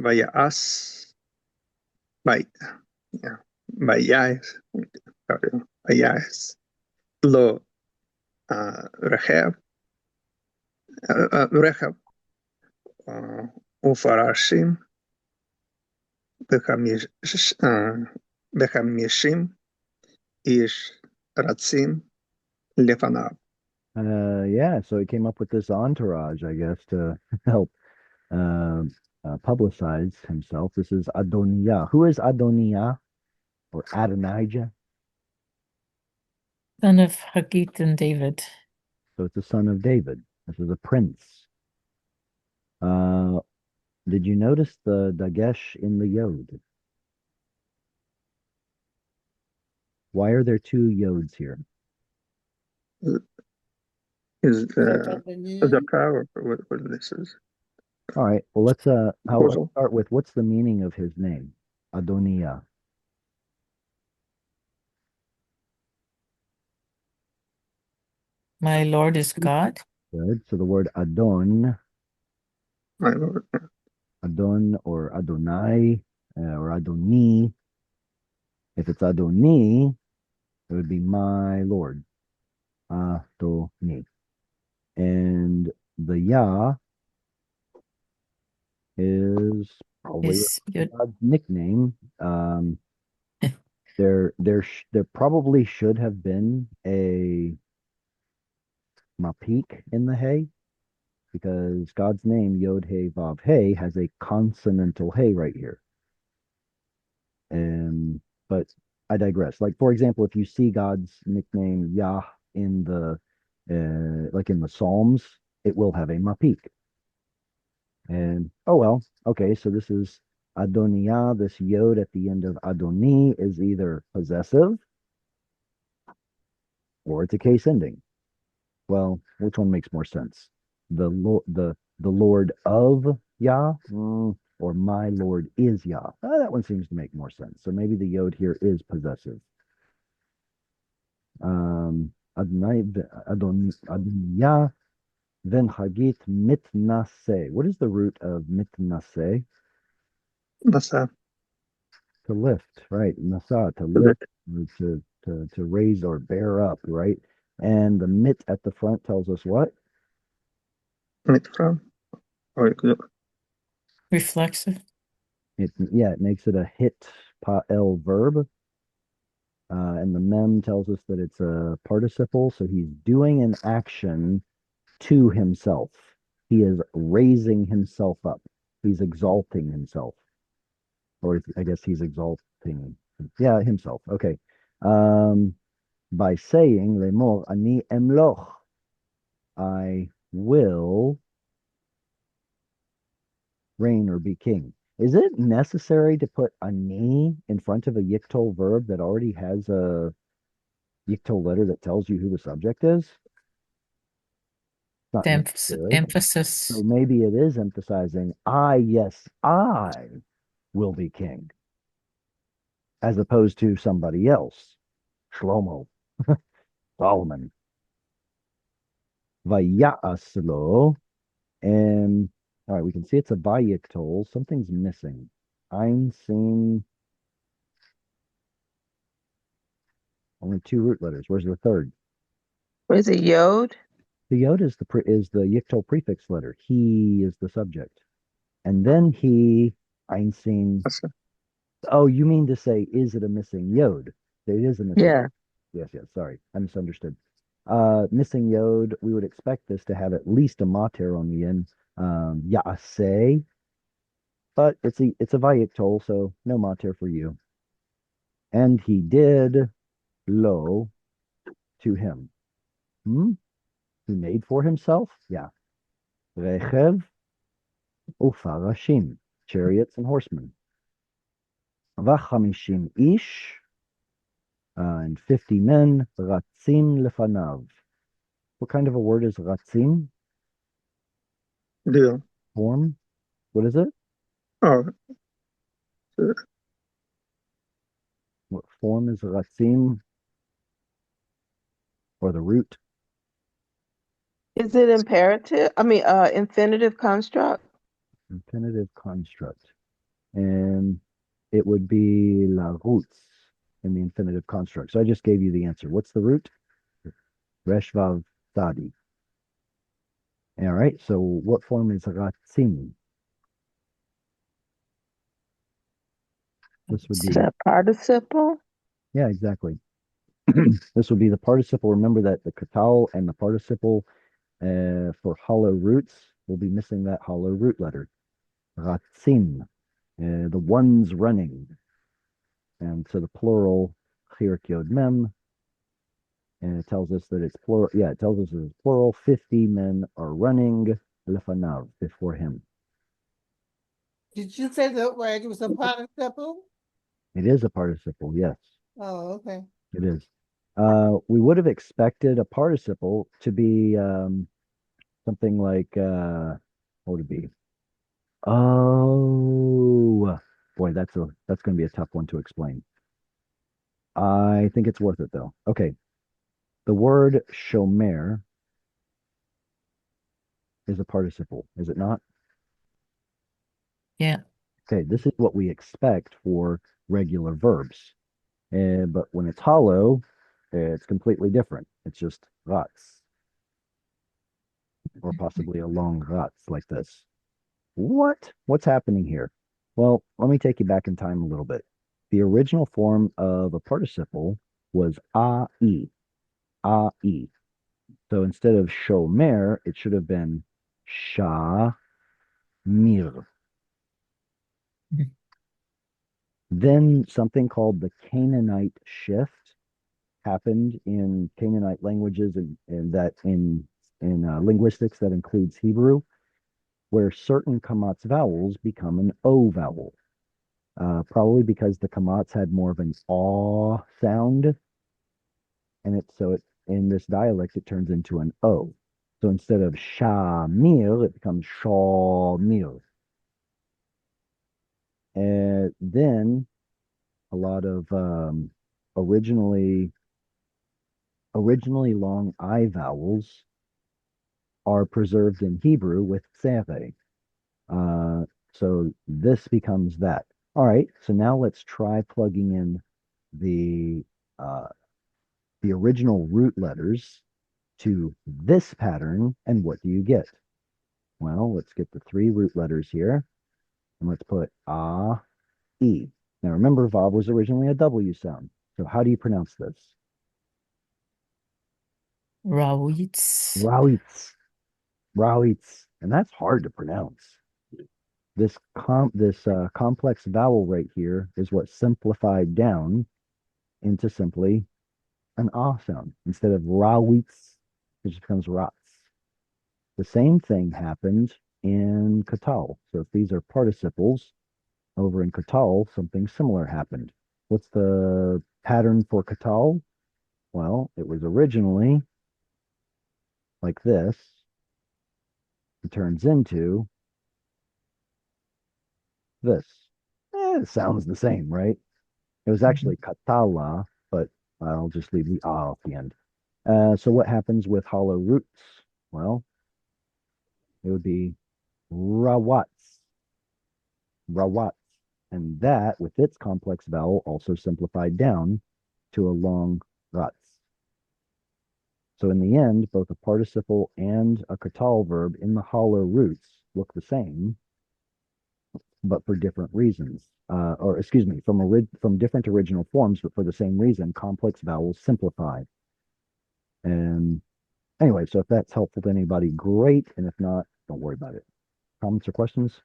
ויעש בית. Yeah. ויעש ויעש לו רכב רכב ופרשים וחמישים איש רצים לפניו. Yeah, so he came up with this entourage, I guess, to help uh, publicize himself. This is Adoniah. Who is Adoniah or Adonijah? Son of Hagit and David. So it's the son of David. This is a prince. Did you notice the dagesh in the yod? Why are there two yods here? Is the the car or what this is? All right. Well, let's Proposal. start with what's the meaning of his name, Adoniah. My Lord is God. Good. So the word Adon, My lord. Adon or Adonai or Adoni. If it's Adoni, it would be my Lord, Adoni. And the Yah is probably Is Yod. God's nickname. There probably should have been a mapik in the hay because God's name Yod He Vav He has a consonantal hey right here. But I digress. Like for example, if you see God's nickname Yah in the like in the Psalms, it will have a mapik. And oh well, okay. So this is Adoniah. This yod at the end of Adoni is either possessive or it's a case ending. Well, which one makes more sense? The Lord of Yah, or my Lord is Yah. That one seems to make more sense. So maybe the yod here is possessive. Adonai, Adoniah, then Hagit mitnase. What is the root of mitnase? Nasa. To lift, right? Nasa, to Is lift, it or to raise or bear up, right? And the mit at the front tells us what? mit from? Or Reflexive. It makes it a hit pa-el verb. And the mem tells us that it's a participle, so he's doing an action to himself. He is raising himself up. He's exalting himself. Or I guess he's exalting, yeah, himself. Okay. By saying, Lemor, ani emloch, I will reign or be king. Is it necessary to put ani in front of a yiktol verb that already has a yiktol letter that tells you who the subject is? Not The necessary. emphasis. So maybe it is emphasizing, yes, I will be king, as opposed to somebody else, Shlomo, Solomon. Vayaslo, and all right, we can see it's a vayiktol. Something's missing. Ein seen only two root letters. Where's the third? Where's it yod? The yod is the yiktol prefix letter. He is the subject, and then he ein seen. Nasa? Oh, you mean to say, is it a missing yod? It is a missing. Yeah. Yes, yes. Sorry, I misunderstood. Missing yod. We would expect this to have at least a mater on the end. Yaaseh, but it's a vayiktol, so no mater for you. And he did lo to him. He made for himself? Yeah. Rechev ufarashim, chariots and horsemen. Vachamishim ish, And 50 men, ratzim lefanav. What kind of a word is ratzim? deal. Form? What is it? Oh, uh, What form is ratzim? Or the root? Is it imperative? I mean, infinitive construct? Infinitive construct. And it would be la roots in the infinitive construct. So I just gave you the answer. What's the root? Reshvav Sadi. All right, so what form is ratzim? This would Is be, that participle? yeah, exactly. This would be the participle. Remember that the katal and the participle for hollow roots will be missing that hollow root letter. Ratzim, the ones running. And so the plural, chirk yod mem, and it tells us that it's plural. Yeah, it tells us that it's plural. 50 men are running lefanav, before him. Did you say that word was a participle? It is a participle, yes, Oh, okay. it is. We would have expected a participle to be something like, what would it be? Oh, boy, that's going to be a tough one to explain. I think it's worth it though. Okay, the word shomer is a participle, is it not? Yeah. Okay, this is what we expect for regular verbs. But when it's hollow, it's completely different. It's just rats, or possibly a long rats like this. What? What's happening here? Well, let me take you back in time a little bit. The original form of a participle was a-e, a-e. So instead of shomer, it should have been sha-mir. Then something called the Canaanite shift happened in Canaanite languages, and that in linguistics that includes Hebrew, where certain Kamat's vowels become an O vowel. Probably because the Kamats had more of an aw sound, and it in this dialect it turns into an O. So instead of shamir, it becomes shawmir. And then a lot of originally long I vowels are preserved in Hebrew with tsere. So this becomes that. All right, so now let's try plugging in the uh, the original root letters to this pattern, and what do you get? Well, let's get the three root letters here, and let's put ah, e. Now remember, Vav was originally a W sound. So how do you pronounce this? Rawitz. Rawitz. Rawitz. And that's hard to pronounce. This complex vowel right here is what simplified down into simply an ah sound. Instead of rawitz, it just becomes rats. The same thing happened in katal. So if these are participles, over in katal, something similar happened. What's the pattern for katal? Well, it was originally like this. It turns into this. It sounds the same, right? It was actually katala, but I'll just leave the ah off the end. So what happens with hollow roots? Well, it would be rawats, rawats. And that, with its complex vowel, also simplified down to a long rats. So in the end, both a participle and a katal verb in the hollow roots look the same, but for different reasons. Or excuse me, from different original forms, but for the same reason, complex vowels simplify. And anyway, so if that's helpful to anybody, great. And if not, don't worry about it. Comments or questions?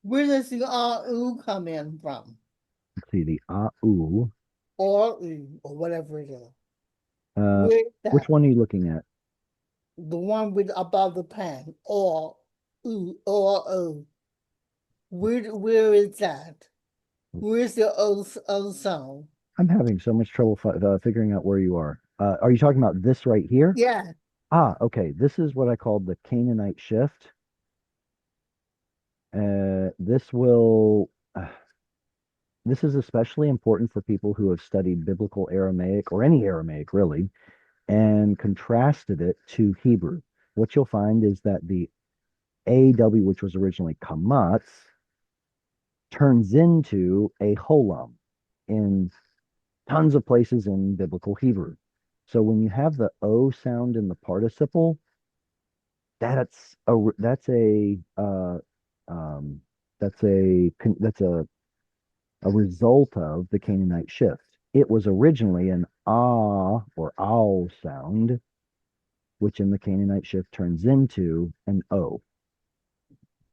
Where does the u come in from? Let's see, the ah-oo. Or u, or whatever it is. Uh, Where's which that? one are you looking at? The one with above the pen. Or u, or o. Where is that? Where's the O sound? I'm having so much trouble figuring out where you are. Are you talking about this right here? Yeah. Ah, okay. This is what I call the Canaanite shift. This will, this is especially important for people who have studied biblical Aramaic or any Aramaic really, and contrasted it to Hebrew. What you'll find is that the AW, which was originally kamatz, turns into a holam in tons of places in biblical Hebrew. So when you have the O sound in the participle, that's a that's a um, that's a result of the Canaanite shift. It was originally an ah or ow sound, which in the Canaanite shift turns into an O.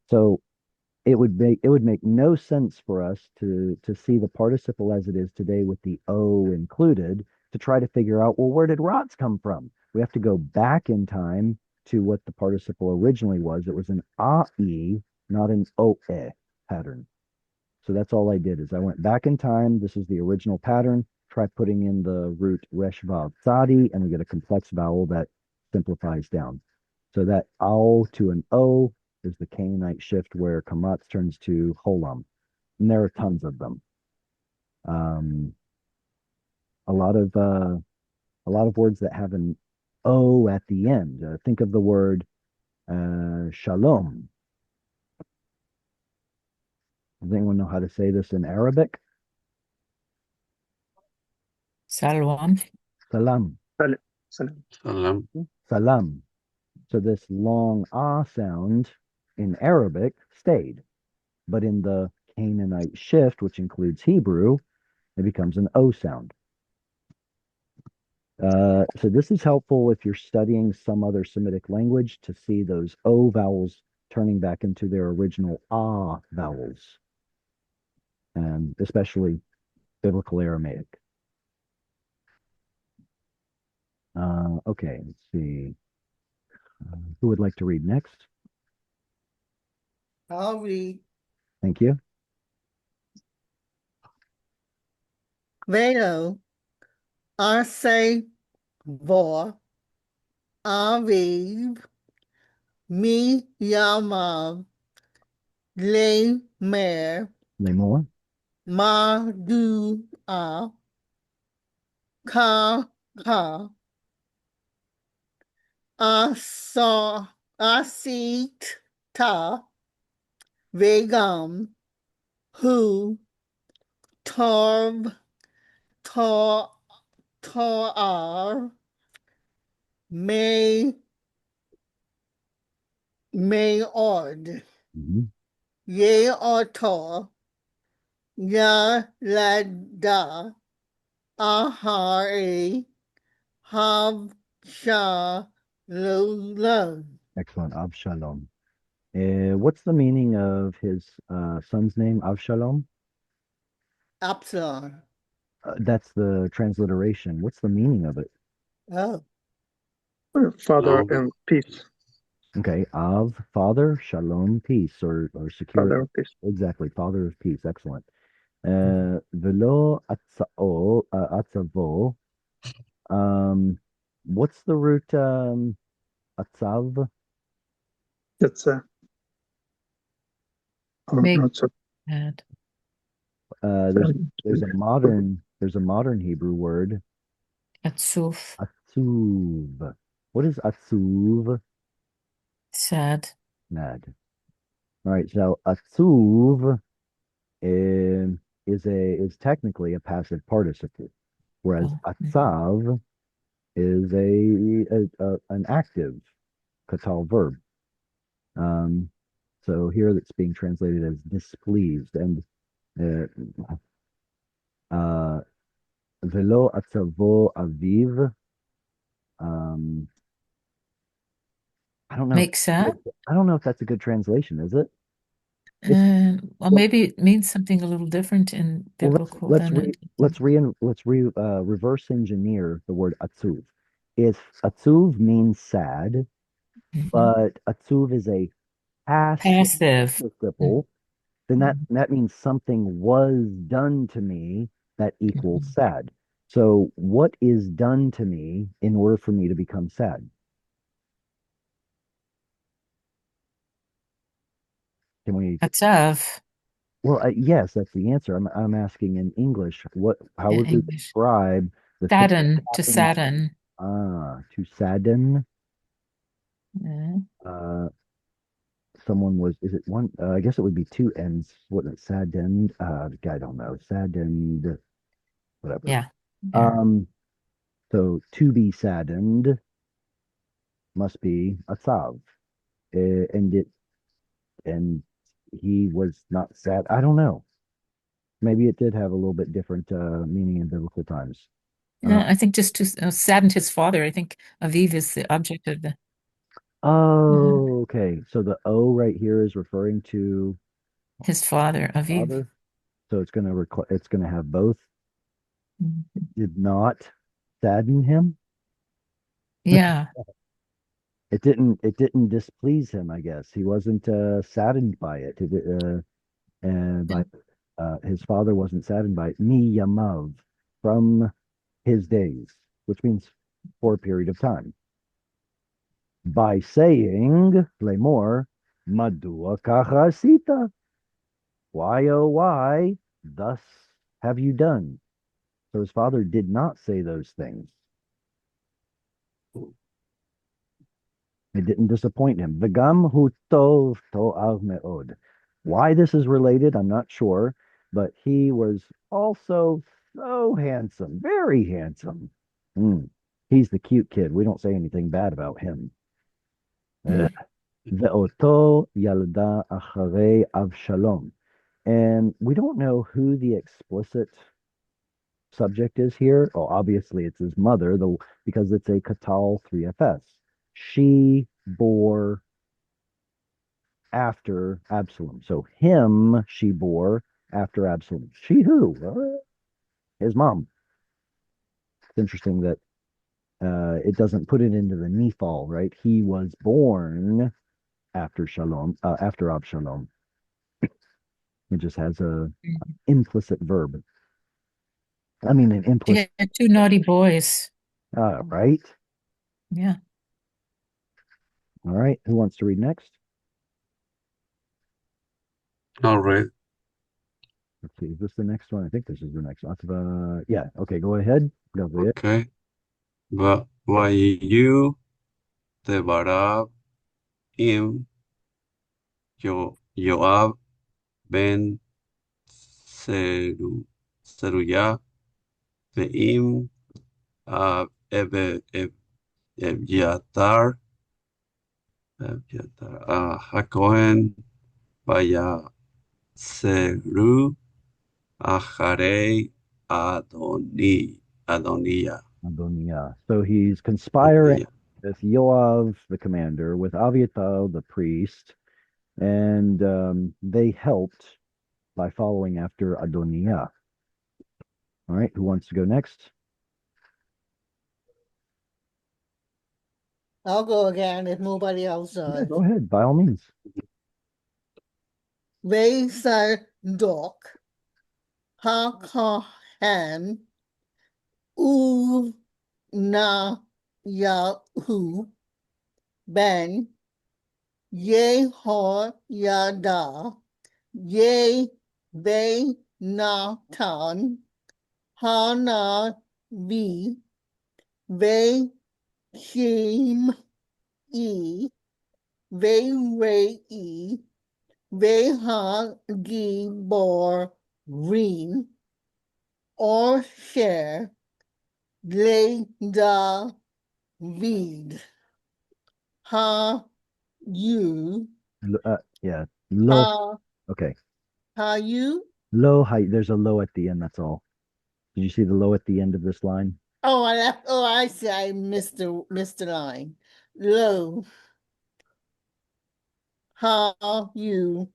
So it would make no sense for us to see the participle as it is today with the O included to try to figure out, well, where did rots come from? We have to go back in time to what the participle originally was. It was an A-E, not an O-E pattern. So that's all I did is I went back in time. This is the original pattern. Try putting in the root resh vav tzadi, and we get a complex vowel that simplifies down. So that ow to an o is the Canaanite shift where kamatz turns to holam, and there are tons of them. Um, a lot of words that have an o at the end. Think of the word shalom. Does anyone know how to say this in Arabic? Salwan. Salam. Salam. Salam. Salam. Salam. So this long ah sound in Arabic stayed, but in the Canaanite shift, which includes Hebrew, it becomes an O sound. So this is helpful if you're studying some other Semitic language to see those O vowels turning back into their original ah vowels, and especially Biblical Aramaic. Okay, let's see. Who would like to read next? I'll read. Thank you. Velo, Arse, Vor, Aviv, Mi, Yamav, Le, Mer, Lemor. Ma, Du, A, Ka, Ka, Asa, Asit, Ta, Vegam, Hu, Torv, Tor, Tor, May, Ord, Mhm. Ye Otor, Ya Lada, Ahare, Hav Shah, Lula, Excellent. Avshalom. What's the meaning of his son's name, Avshalom? Absalom. That's the transliteration. What's the meaning of it? Oh, Father Shalom. and peace. Okay, Av, father, Shalom, peace or security. Father and peace. Exactly, father of peace. Excellent. Velo atzavo. What's the root atzav? That's Make not so. bad. There's a modern Hebrew word, Atzuf. atzuv. What is atzuv? Sad. Mad. All right, so atzuv is technically a passive participle, whereas Oh. atzav is an active katal verb. Um, so here that's being translated as displeased and uh, uh, velo atzavo aviv. Um, I don't know. Make sad. I don't know if that's a good translation, is it? It's Well, maybe it means something a little different in well. biblical than it. Reverse engineer the word atzuv. If atzuv means sad, Mhm. but atzuv is a passive Passive. Mm. participle, then that means something was done to me that equals Mhm. sad. So what is done to me in order for me to become sad? Can we? Atzav Well, yes, that's the answer. I'm asking in English. How in would we English. describe the thing that Sadden, to happened? sadden. To sadden. Yeah. Uh, someone was. Is it one? I guess it would be two ends. Wouldn't it? Saddened. I don't know. Saddened. Whatever. Yeah. Yeah. Um. So to be saddened must be a tzav, and he was not sad. I don't know. Maybe it did have a little bit different meaning in biblical times. Uh, I think just to saddened his father. I think Aviv is the object of the oh, okay. So the O right here is referring to his father, Aviv. father. So it's gonna have both. Mhm. Did not sadden him. Yeah. It didn't displease him, I guess. He wasn't saddened by it. By his father wasn't saddened by it. Mi yamav, from his days, which means for a period of time. By saying, Lemor, Madua kachasita, why oh why, thus have you done. So his father did not say those things. It didn't disappoint him. V'gam hu tov to'av me'od. Why this is related, I'm not sure, but he was also so handsome, very handsome. Hmm. He's the cute kid. We don't say anything bad about him. Mm. Ve'oto yalda acharei Avshalom. And we don't know who the explicit subject is here. Oh, obviously it's his mother, though, because it's a Katal 3FS. She bore after Absalom. So him she bore after Absalom. She who? His mom. It's interesting that it doesn't put it into the Nephal, right? He was born after Shalom, after Absalom. It just has a implicit verb. I mean, an She implicit, had two naughty boys. right? Yeah. All right. Who wants to read next? All right. Let's see. Is this the next one? I think this is the next one. Yeah. Okay. Go ahead. Go ahead. Okay. Vayu Devarab im Yoab ben Seruya ve'im Eviatar HaKohen vaya Seru Acharei Adoniya. Adoniah. So he's conspiring Adoniya. with Yoav, the commander, with Aviatal, the priest, and they helped by following after Adoniah. All right. Who wants to go next? I'll go again if nobody else Yeah, does. go ahead. By all means. Dok HaKohen U Na Yahu Ben Yehoyada Ye Be Natan Hana Vi Ve Shim E Ve Rei Ve Ha Gibor Rin or Share Le David Ha You Yeah. Lo. Ha Okay. Ha You. Lo. There's a low at the end. That's all. Did you see the low at the end of this line? Oh, I see. I missed the line. Lo Ha You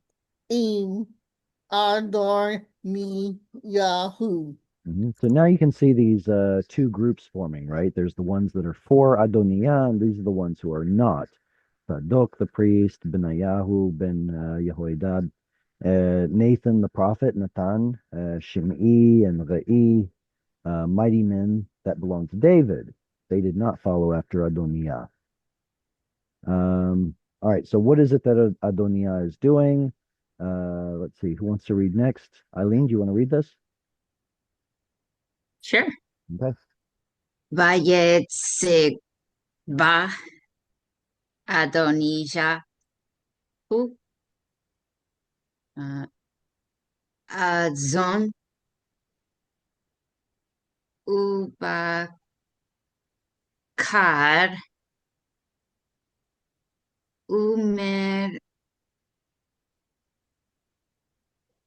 In Ador Mi Yahoo. So now you can see these two groups forming, right? There's the ones that are for Adoniah, and these are the ones who are not. Zadok the priest, Benayahu ben Yehoiada, Nathan the prophet, Nathan, Shimei and Re'i, mighty men that belonged to David. They did not follow after Adoniah. All right, so what is it that Adoniah is doing? Let's see, who wants to read next? Eileen, do you want to read this? Sure. Okay. Vayetze ba Adonijah uh, Azon Ubakar Umer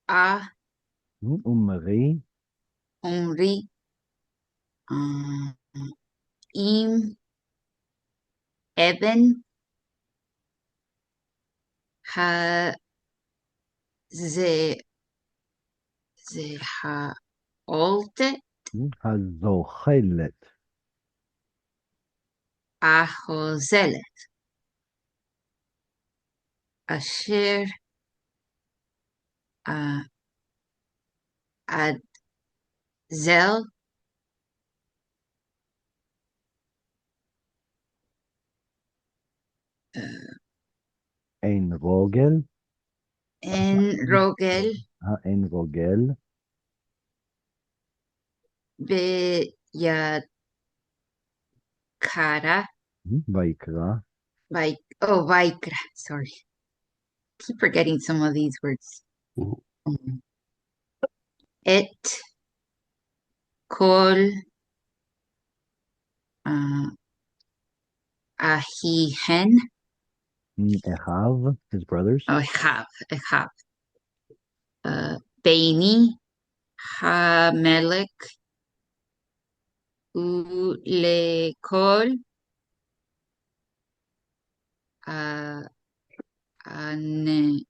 A Umri, Omri uh, Im Eben Ha Ze Zehaolte Hazochelet, Ahozelet Asher uh, Adzel Ein Rogel, En Rogel Ein Rogel, Beyakara Vaikra, Vaikra. Sorry, keep forgetting some of these words. Et Kol Ahihen Echav, his brothers, Echav Beini Hamelech Ulekol Aneshi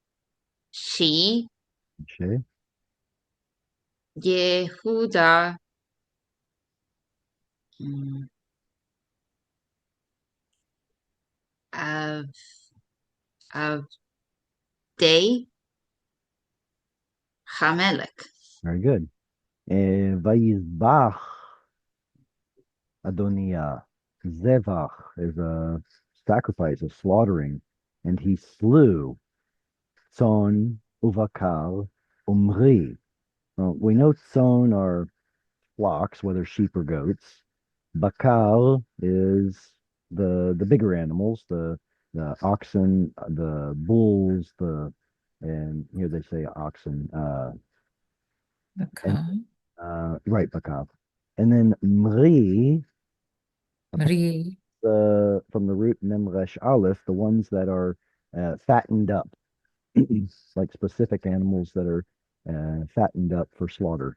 She, Yehuda Av Avdei Hamelech. very good. Vayizbach Adoniah, Zevach is a sacrifice, a slaughtering, and he slew Tzon, Uvakar, Umri. We know Tzon are flocks, whether sheep or goats. Bakar is the bigger animals, the oxen, the bulls, and here they say oxen, and Okay. right, Bakar. And then Mri, Marie. from the root Memresh Aleph, the ones that are fattened up, like specific animals that are fattened up for slaughter.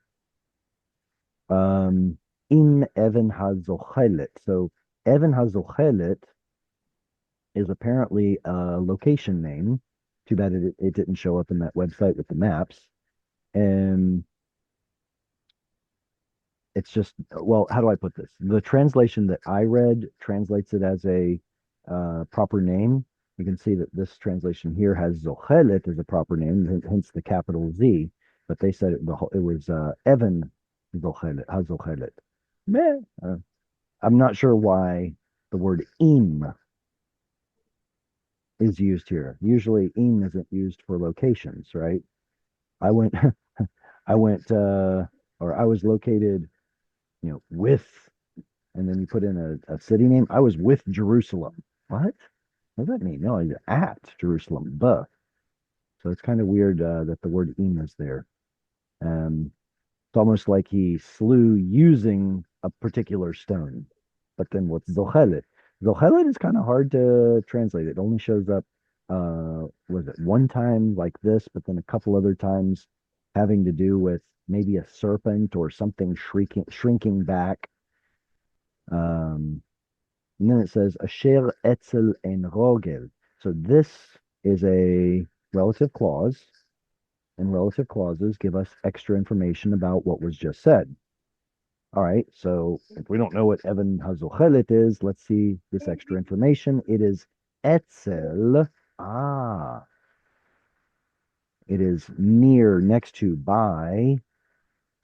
Im Even Hazochelet. So Even Hazochelet is apparently a location name. Too bad it didn't show up in that website with the maps. And it's just, well, how do I put this? The translation that I read translates it as a proper name. You can see that this translation here has Zochelet as a proper name, hence the capital Z. But they said it was Evan Zochelet, Hazochelet. Meh. I'm not sure why the word im is used here. Usually im isn't used for locations, right? I went, I went, or I was located, with, and then you put in a city name. I was with Jerusalem. What? What does that mean? No, you're at Jerusalem. Buh. So it's kind of weird that the word im is there. It's almost like he slew using a particular stone. But then what's Zochelet? Zochelet is kind of hard to translate. It only shows up, was it one time like this, but then a couple other times having to do with maybe a serpent or something shrinking back. And then it says Asher Etzel en Rogel. So this is a relative clause, and relative clauses give us extra information about what was just said. All right, so if we don't know what Evan Hazochelet is, let's see this extra information. It is Etzel. Ah, It is near, next to, by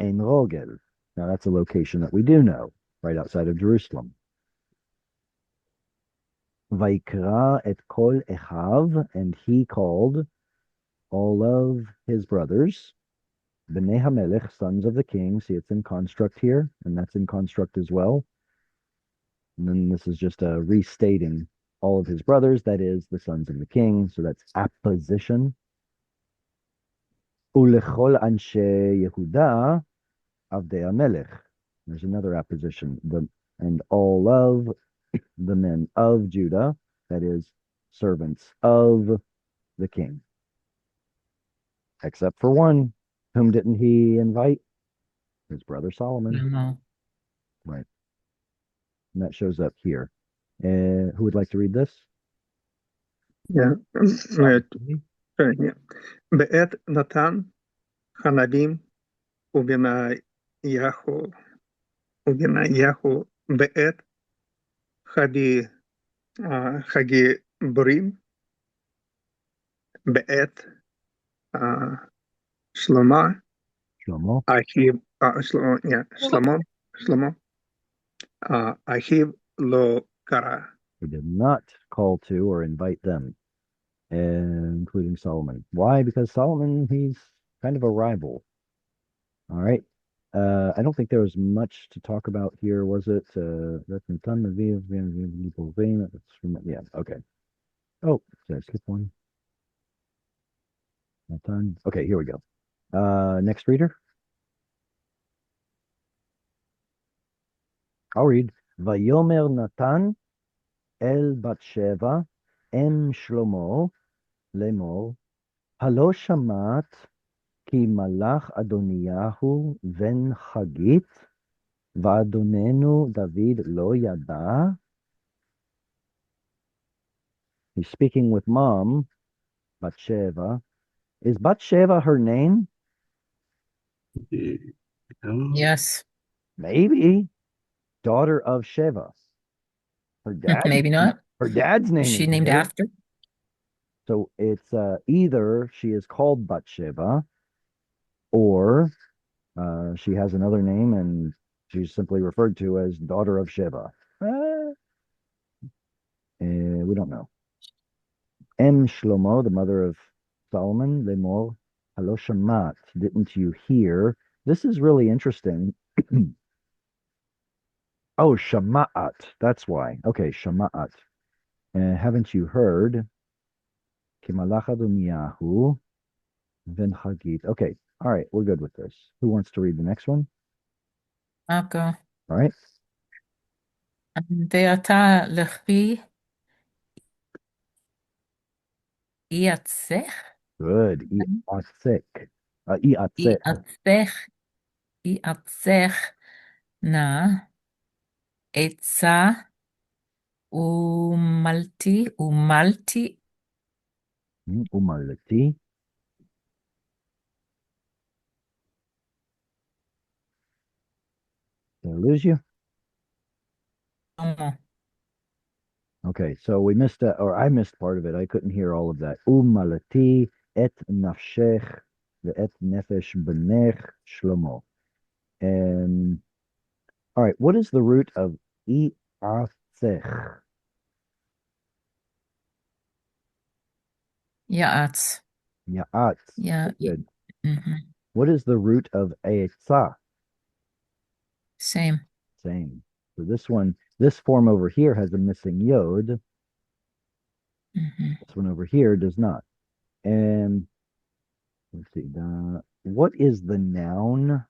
Ein Rogel. Now that's a location that we do know, right outside of Jerusalem. Vaikra et kol echav, and he called all of his brothers, Bnei HaMelech, sons of the king. See, it's in construct here, and that's in construct as well. And then this is just a restating all of his brothers, that is, the sons of the king. So that's apposition. Ulechol anshe Yehuda avdei HaMelech. There's another apposition. And all of the men of Judah, that is, servants of the king, except for one. Whom didn't he invite? His brother Solomon. No. Right. And that shows up here. Who would like to read this? Yeah. Yeah. בעת נתן חנבים ובניהו בעת חגי בורים בעת שלמה Shlomo. שלמה אחיו לא קרא. He did not call to or invite them, including Solomon. Why? Because Solomon, he's kind of a rival. All right. I don't think there was much to talk about here, was it? Yeah, okay. Oh, did I skip one? Not done. Okay, here we go. Next reader. I'll read. Vayomer Natan el bat Sheva em Shlomo lemor halo shamat ki malach Adoniyahu ben Chagit va'adonenu David lo yada. He's speaking with mom, Bathsheba. Is Bathsheba her name? Yes. Maybe. Daughter of Sheva. Her dad. Maybe not. Her dad's Is name she is named here. after? So it's either she is called Bathsheba, or she has another name and she's simply referred to as daughter of Sheva. We don't know. Em Shlomo, the mother of Solomon, lemor halo shamat. Didn't you hear? This is really interesting. Oh, shama'at. That's why. Okay, shama'at. Haven't you heard? Kimalach Adoniyahu ben Hagit. Okay, all right, we're good with this. Who wants to read the next one? I'll go. All right. ואתה לכי יצך, Good. Iatzek. Iatzek. יצך נא עצה ומלתי Umalati. Did I lose you? שלמה. Okay, so we missed or I missed part of it. I couldn't hear all of that. Umalati et nafshech ve'et nefesh benech Shlomo. And all right, what is the root of iatzech? יעץ. Ya'atz. Yeah. Good. Mhm. What is the root of Eitzah? Same. Same. So this form over here has a missing yod. Mhm. This one over here does not. And let's see, what is the noun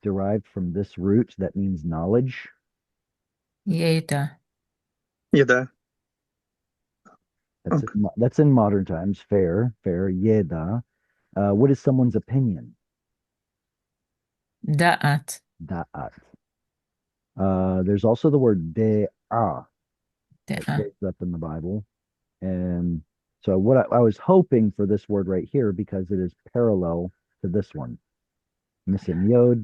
derived from this root that means knowledge? ידע. ידע. That's in modern times. Fair, yeda. What is someone's opinion? דעת. Da'at. There's also the word de'ah that דעה. shows up in the Bible. And so what I was hoping for this word right here, because it is parallel to this one. Missing yod.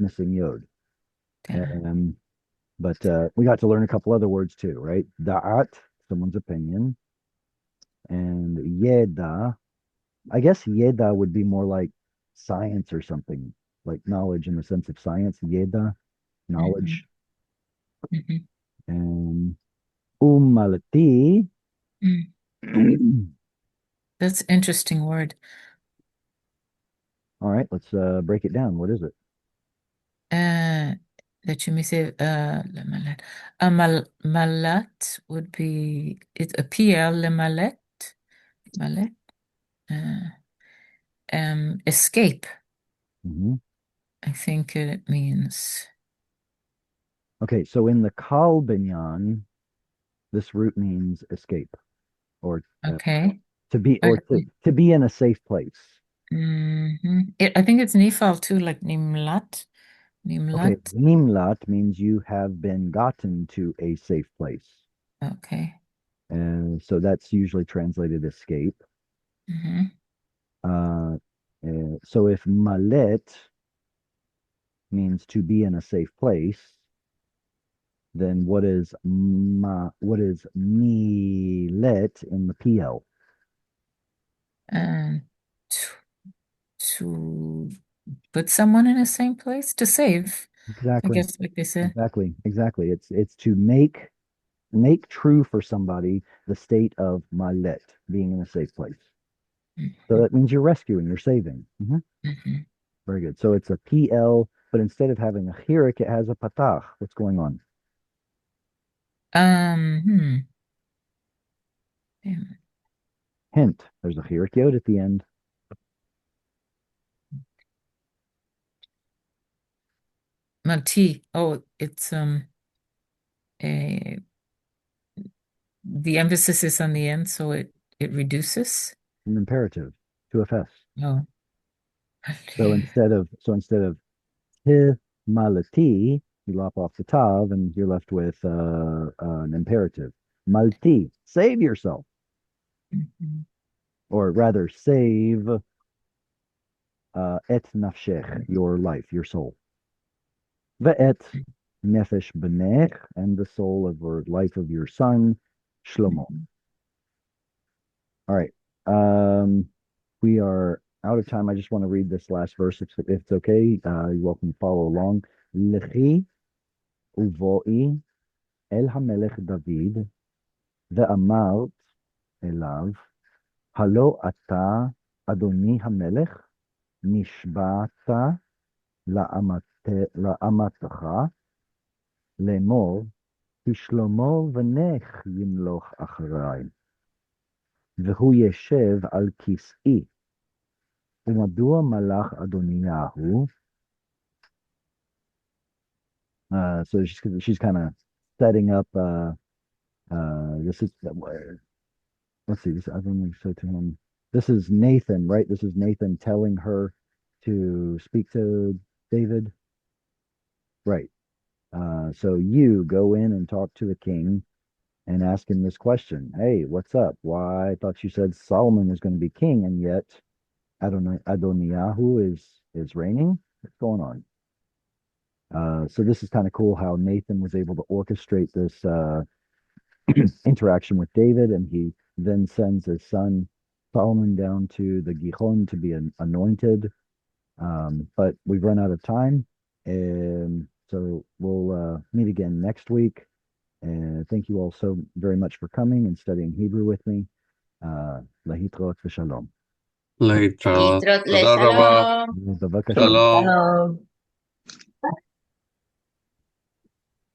דעה. But we got to learn a couple other words too, right? Da'at, someone's opinion. And yeda, I guess yeda would be more like science or something, like knowledge in the sense of science. Yeda, knowledge. Mhm. And umalati. Mm. That's an interesting word. All right, let's break it down. What is it? That you may say lemalet. Malat would be it appear lemalet. Malet. Escape. Hmm. I think it means Okay, so in the Kal Binyan, this root means escape or okay. to be or Okay. to be in a safe place. I think it's Nifal too, like Nimlat. Okay, Nimlat. nimlat means you have been gotten to a safe place. Okay. And so that's usually translated escape. Hmm. Uh, so if malet means to be in a safe place, then what is milet in the PL? And to, to put someone in the same place to save, I Exactly. guess, like they said. Exactly. It's to make true for somebody the state of malet, being in a safe place. So Hmm. that means you're rescuing, you're saving. Hmm. Very good. So it's a PL, but instead of having a chirik, it has a patach. What's going on? Um, hmm. Hint, there's a chirik yod at the end. Mati. Oh, it's a the emphasis is on the end, so it reduces. An imperative to fs. Oh. So instead of hi malati, you lop off the tav and you're left with an imperative. Malti, save yourself, Mhm. or rather save et nafshech, your life, your soul. Ve'et nefesh benech, and the soul of or life of your son, Shlomo. Mhm. All right. Um, we are out of time. I just want to read this last verse if it's okay. You're welcome to follow along. Lechi uvo'i el hamelech David ve'amart elav halo ata Adoni hamelech nishba'ata la'amatcha לאמור כי שלמה בנך ימלוך אחריי והוא ישב על כסאי ומדוע מלך אדוניהו. So she's kind of setting up this is let's see, this I don't know so to him. This is Nathan, right? This is Nathan telling her to speak to David. Right. So you go in and talk to the king and ask him this question. Hey, what's up? Why I thought you said Solomon was going to be king, and yet Adoniyahu is reigning. What's going on? So this is kind of cool how Nathan was able to orchestrate this interaction with David, and he then sends his son Solomon down to the Gihon to be anointed. But we've run out of time, and so we'll meet again next week. And thank you all so very much for coming and studying Hebrew with me. Lahitrot v'shalom. להתראות. להתראות תודה רבה. לשלום. Bavakasha. שלום. שלום.